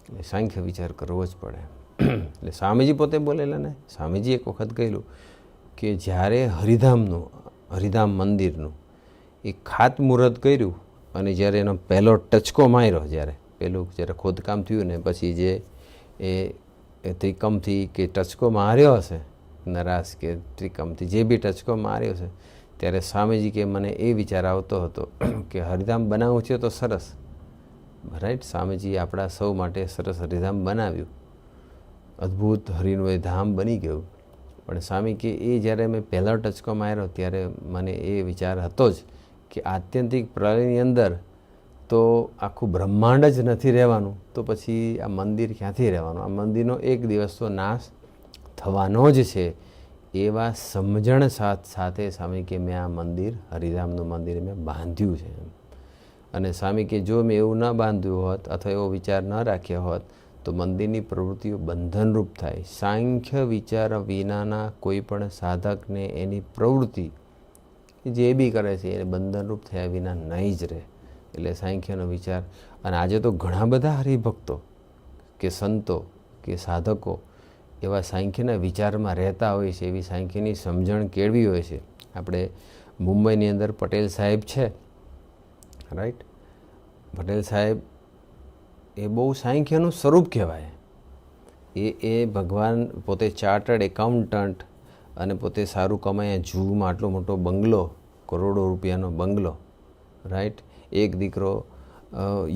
એટલે સાંખ્ય વિચાર કરવો જ પડે. એટલે સ્વામીજી પોતે બોલેલા ને, સ્વામીજી એક વખત કહેલું કે જ્યારે હરિધામ મંદિરનું એ ખાતમુહૂર્ત કર્યું અને જ્યારે એનો પહેલો ટચકો માર્યો, જ્યારે ખોદકામ થયું ને પછી જે એ ત્રિકમથી કે ટચકો માર્યો હશે, નરાશ કે ત્રિકમથી જે બી ટચકો માર્યો છે, ત્યારે સ્વામીજી કે મને એ વિચાર આવતો હતો કે હરિધામ બનાવવું છે તો સરસ, રાઈટ? સ્વામીજી આપણા સૌ માટે સરસ હરિધામ બનાવ્યું, અદ્ભુત હરિનું એ ધામ બની ગયું. પણ સ્વામી કે એ જ્યારે મેં પહેલો ટચકો માર્યો ત્યારે મને એ વિચાર હતો જ કે આત્યંતિક પ્રલયની અંદર તો આખું બ્રહ્માંડ જ નથી રહેવાનું, તો પછી આ મંદિર ક્યાંથી રહેવાનું? આ મંદિરનો એક દિવસ તો નાશ થવાનો જ છે. એવા સમજણ સાથે સ્વામી કે મેં આ મંદિર, હરિધામનું મંદિર મેં બાંધ્યું છે. અને સ્વામી કે જો મેં એવું ન બાંધ્યું હોત અથવા એવો વિચાર ન રાખ્યો હોત તો મંદિરની પ્રવૃત્તિઓ બંધનરૂપ થાય. સાંખ્ય વિચાર વિનાના કોઈ પણ સાધકને એની પ્રવૃત્તિ જે બી કરે છે એને બંધનરૂપ થયા વિના નહીં જ રહે. એટલે સાંખ્યનો વિચાર. અને આજે તો ઘણા બધા હરિભક્તો કે સંતો કે સાધકો એવા સાંખ્યના વિચારમાં રહેતા હોય છે, એવી સાંખ્યની સમજણ કેળવી હોય છે. આપણે મુંબઈની અંદર પટેલ સાહેબ છે, રાઈટ? પટેલ સાહેબ એ બહુ સાંખ્યનું સ્વરૂપ કહેવાય. એ ભગવાન પોતે ચાર્ટર્ડ એકાઉન્ટન્ટ અને પોતે સારું કમાય, જૂમાં આટલો મોટો બંગલો, કરોડો રૂપિયાનો બંગલો, રાઈટ? એક દીકરો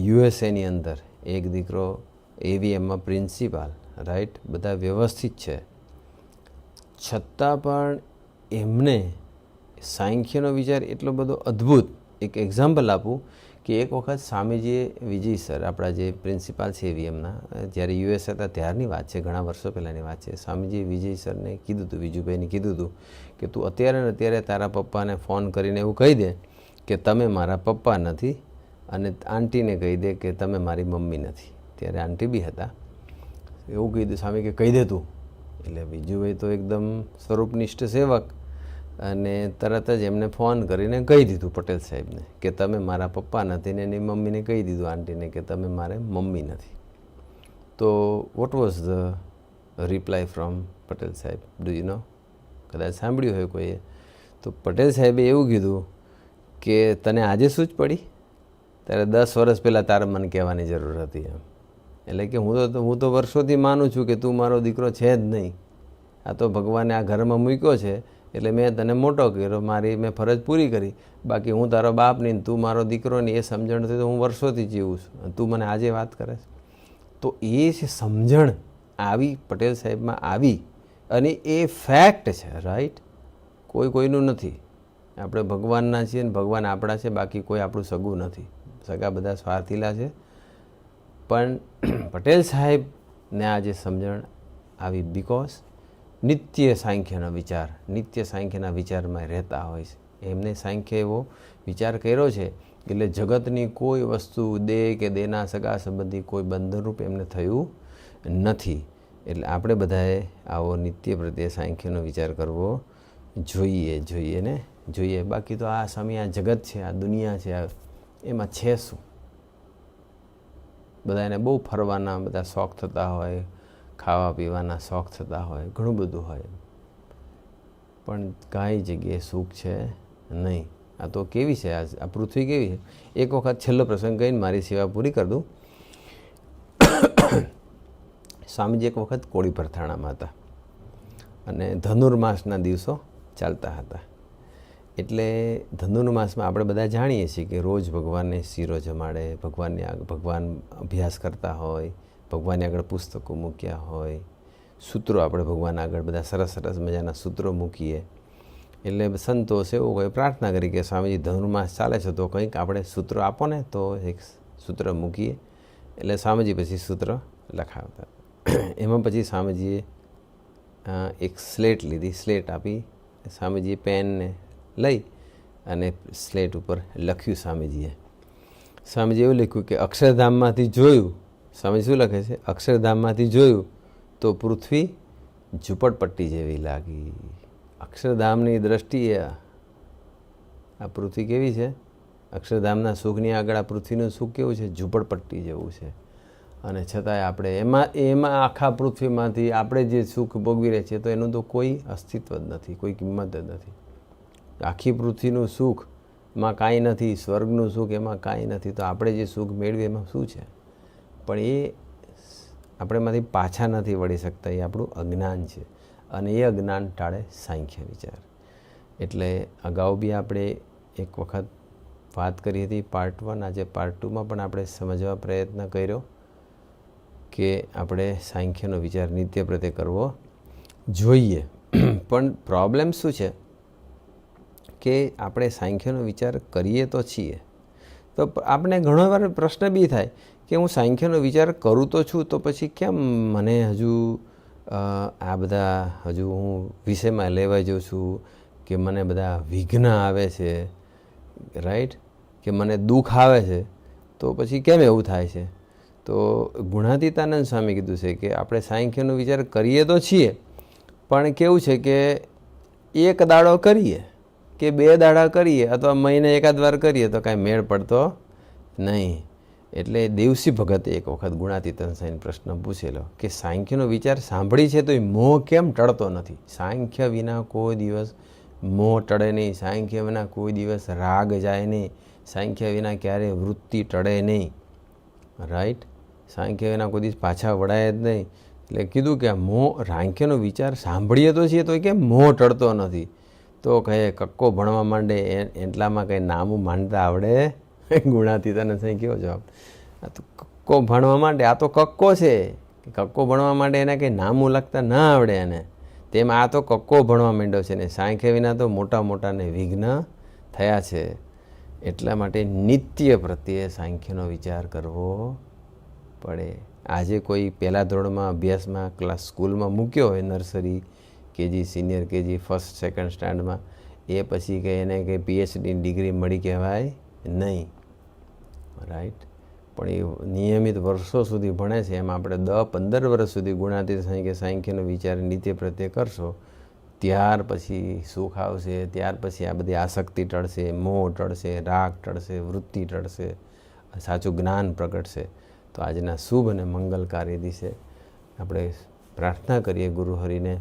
યુએસએની અંદર, એક દીકરો એવીએમમાં પ્રિન્સિપાલ, રાઈટ? બધા વ્યવસ્થિત છે. છતાં પણ એમને સાંખ્યનો વિચાર એટલો બધો અદ્ભુત. એક એક્ઝામ્પલ આપું કે એક વખત સ્વામીજીએ વિજય સર, આપણા જે પ્રિન્સિપાલ છે એવીએમના, જ્યારે યુએસ હતા ત્યારની વાત છે, ઘણા વર્ષો પહેલાંની વાત છે, સ્વામીજીએ વિજય સરને કીધું હતું, વિજુભાઈને કીધું હતું કે તું અત્યારે તારા પપ્પાને ફોન કરીને એવું કહી દે કે તમે મારા પપ્પા નથી, અને આંટીને કહી દે કે તમે મારી મમ્મી નથી. ત્યારે આંટી બી હતા. એવું કીધું સ્વામી કે કહી દે તું. એટલે બીજુભાઈ તો એકદમ સ્વરૂપનિષ્ઠ સેવક, અને તરત જ એમને ફોન કરીને કહી દીધું પટેલ સાહેબને કે તમે મારા પપ્પા નથી, ને એની મમ્મીને કહી દીધું આંટીને કે તમે મારે મમ્મી નથી. તો what was the reply from Patel સાહેબ? Do you know? કદાચ સાંભળ્યું હોય કોઈએ. તો પટેલ સાહેબે એવું કીધું કે તને આજે શું જ પડી? ત્યારે 10 વર્ષ પહેલાં તારે મને કહેવાની જરૂર હતી એમ. એટલે કે હું તો વર્ષોથી માનું છું કે તું મારો દીકરો છે જ નહીં. આ તો ભગવાને આ ઘરમાં મૂક્યો છે, એટલે મેં તને મોટો કર્યો, મારી મેં ફરજ પૂરી કરી. બાકી હું તારો બાપ નહીં, તું મારો દીકરો નહીં, એ સમજણથી તો હું વર્ષોથી જીવું છું. તું મને આજે વાત કરે છે. તો એ છે સમજણ આવી પટેલ સાહેબમાં આવી, અને એ ફેક્ટ છે. રાઈટ? કોઈનું નથી. આપણે ભગવાનના છીએ ને ભગવાન આપણા છે, બાકી કોઈ આપણું સગું નથી. સગા બધા સ્વાર્થીલા છે. પણ પટેલ સાહેબને આ જે સમજણ આવી બીકોઝ નિત્ય સાંખ્યના વિચારમાં રહેતા હોય છે. એમને સાંખ્ય એવો વિચાર કર્યો છે એટલે જગતની કોઈ વસ્તુ દે કે દેના સગા સંબંધી કોઈ બંધનરૂપ એમને થયું નથી. એટલે આપણે બધાએ આવો નિત્ય પ્રત્યે સાંખ્યનો વિચાર કરવો જોઈએ. બાકી તો આ સમય આ જગત છે, આ દુનિયા છે, એમાં છે શું? બધાને બહુ ફરવાના બધા શોખ થતા હોય, ખાવા પીવાના શોખ થતા હોય, ઘણું બધું હોય, પણ કાંઈ જગ્યાએ સુખ છે નહીં. આ તો કેવી છે, આ પૃથ્વી કેવી છે? એક વખત છેલ્લો પ્રસંગ કહીને મારી સેવા પૂરી કરી દઉં. સ્વામીજી એક વખત કોળી પરથાણામાં હતા અને ધનુર્માસના દિવસો ચાલતા હતા. એટલે ધનુર્માસમાં આપણે બધા જાણીએ છીએ કે રોજ ભગવાનને શીરો જમાડે, ભગવાન અભ્યાસ કરતા હોય, ભગવાનની આગળ પુસ્તકો મૂક્યા હોય, સૂત્રો આપણે ભગવાન આગળ બધા સરસ મજાના સૂત્રો મૂકીએ. એટલે સંતોષ એવું હોય, પ્રાર્થના કરી કે સ્વામીજી ધનુર્માસ ચાલે છે તો કંઈક આપણે સૂત્રો આપો ને, તો એક સૂત્ર મૂકીએ. એટલે સ્વામીજી પછી સૂત્ર લખાવતા. એમાં પછી સ્વામીજીએ એક સ્લેટ લીધી, સ્લેટ આપી. સ્વામીજીએ પેનને લઈ અને સ્લેટ ઉપર લખ્યું. સ્વામીજીએ એવું લખ્યું કે અક્ષરધામમાંથી જોયું. સ્વામી શું લખે છે? અક્ષરધામમાંથી જોયું તો પૃથ્વી ઝૂંપડપટ્ટી જેવી લાગી. અક્ષરધામની દ્રષ્ટિએ આ પૃથ્વી કેવી છે? અક્ષરધામના સુખની આગળ આ પૃથ્વીનું સુખ કેવું છે? ઝૂંપડપટ્ટી જેવું છે. અને છતાંય આપણે એમાં આખા પૃથ્વીમાંથી આપણે જે સુખ ભોગવી રહ્યા છીએ તો એનું તો કોઈ અસ્તિત્વ જ નથી, કોઈ કિંમત જ નથી. આખી પૃથ્વીનું સુખમાં કાંઈ નથી, સ્વર્ગનું સુખ એમાં કાંઈ નથી. તો આપણે જે સુખ મેળવીએ એમાં શું છે? પણ એ આપણેમાંથી પાછા નથી વળી શકતા. એ આપણું અજ્ઞાન છે, અને એ અજ્ઞાન ટાળે સાંખ્ય વિચાર. એટલે અગાઉ બી આપણે એક વખત વાત કરી હતી પાર્ટ 1. આજે પાર્ટ 2માં પણ આપણે સમજવા પ્રયત્ન કર્યો કે આપણે સાંખ્યનો વિચાર નિત્ય પ્રત્યે કરવો જોઈએ. પણ પ્રોબ્લેમ શું છે કે આપણે સાંખ્યનો વિચાર કરીએ તો છીએ, તો આપણે ઘણો વાર પ્રશ્ન બી થાય કે હું સાંખ્યનો વિચાર કરું તો છું, તો પછી કેમ મને હજુ આ બધા હું વિષયમાં લેવાઈ જાઉં છું, કે મને બધા વિઘ્ન આવે છે, રાઈટ, કે મને દુઃખ આવે છે, તો પછી કેમ એવું થાય છે? તો ગુણાતીતાનંદ સ્વામી કીધું છે કે આપણે સાંખ્યનો વિચાર કરીએ તો છીએ, પણ કેવું છે કે એક દાડો કરીએ કે 2 દાડા કરીએ અથવા મહિને એકાદ વાર કરીએ તો કાંઈ મેળ પડતો નહીં. એટલે દેવસી ભગતે એક વખત ગુણાતીતાનંદ સ્વામીને પ્રશ્ન પૂછેલો કે સાંખ્યનો વિચાર સાંભળી છે તો એ મોહ કેમ ટળતો નથી? સાંખ્ય વિના કોઈ દિવસ મોહ ટળે નહીં, સાંખ્ય વિના કોઈ દિવસ રાગ જાય નહીં, સાંખ્ય વિના ક્યારેય વૃત્તિ ટળે નહીં, રાઈટ? સાંખ્ય વિના કોઈ દિવસ પાછા વળાય જ નહીં. એટલે કીધું કે આ સાંખ્યનો વિચાર સાંભળીએ તો છીએ તો કેમ મોહ ટળતો નથી? તો કહે કક્કો ભણવા માંડે એટલામાં કંઈ નામું માંડતા આવડે? ગુણાતીતાનંદ સ્વામી કેવો જવાબ? આ તો કક્કો ભણવા માંડે, આ તો કક્કો છે. કક્કો ભણવા માંડે એને કંઈ નામું લખતા ના આવડે એને, તેમ આ તો કક્કો ભણવા માંડ્યો છે ને સાંખ્ય વિના તો મોટાને વિઘ્ન થયા છે. એટલા માટે નિત્ય પ્રત્યે સાંખ્યનો વિચાર કરવો પડે. આજે કોઈ પહેલા ધોરણમાં અભ્યાસમાં સ્કૂલમાં મૂક્યો હોય, nursery, KG, senior KG, first second સ્ટાન્ડર્ડમાં, એ પછી કંઈ એને કંઈ PhD ડિગ્રી મળી કહેવાય નહીં. રાઈટ. પણ એ નિયમિત વર્ષો સુધી ભણે છે, એમ આપણે 10-15 વર્ષ સુધી ગુણાતીત સાંખ્યનો વિચાર નિત્ય પ્રત્યે કરશો, ત્યાર પછી સુખ આવશે, ત્યાર પછી આ બધી આસક્તિ ટળશે, મોહ ટળશે, રાગ ટળશે, વૃત્તિ ટળશે, સાચું જ્ઞાન પ્રગટશે. તો આજના શુભ અને મંગલકારી દિવસે આપણે પ્રાર્થના કરીએ ગુરુહરિને,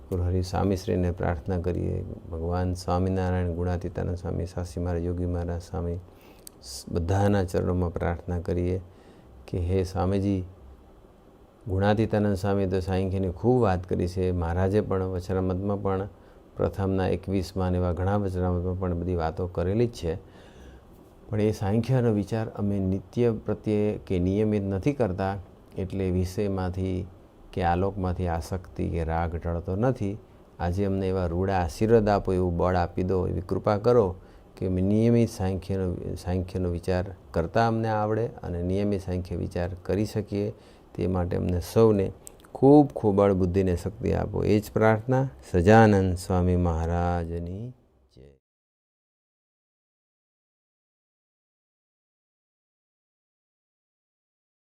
ગુરુહરિ સ્વામીશ્રીને પ્રાર્થના કરીએ, ભગવાન સ્વામિનારાયણ, ગુણાતીતાનંદ સ્વામી, સાસી મહારાજ, યોગી મહારાજ, સ્વામી બધાના ચરણોમાં પ્રાર્થના કરીએ કે હે સ્વામીજી, ગુણાતીતાનંદ સ્વામી તો સાંખ્યની ખૂબ વાત કરી છે, મહારાજે પણ વચનામૃતમાં પણ પ્રથમના 21માં એવા ઘણા વચનામૃતમાં પણ બધી વાતો કરેલી જ છે. પણ એ સાંખ્યનો વિચાર અમે નિત્ય પ્રત્યે કે નિયમિત નથી કરતા, એટલે વિષયમાંથી કે આલોકમાંથી આસક્તિ કે રાગ ટળતો નથી. આજે અમને એવા રૂડા આશીર્વાદ આપો, એવું બળ આપી દો, એવી કૃપા કરો કે નિયમિત સાંખ્યનો વિચાર કરતા અમને આવડે અને નિયમિત સાંખ્ય વિચાર કરી શકીએ. તે માટે અમને સૌને ખૂબ બળ બુદ્ધિને શક્તિ આપો. એ જ પ્રાર્થના સજાનંદ સ્વામી મહારાજની.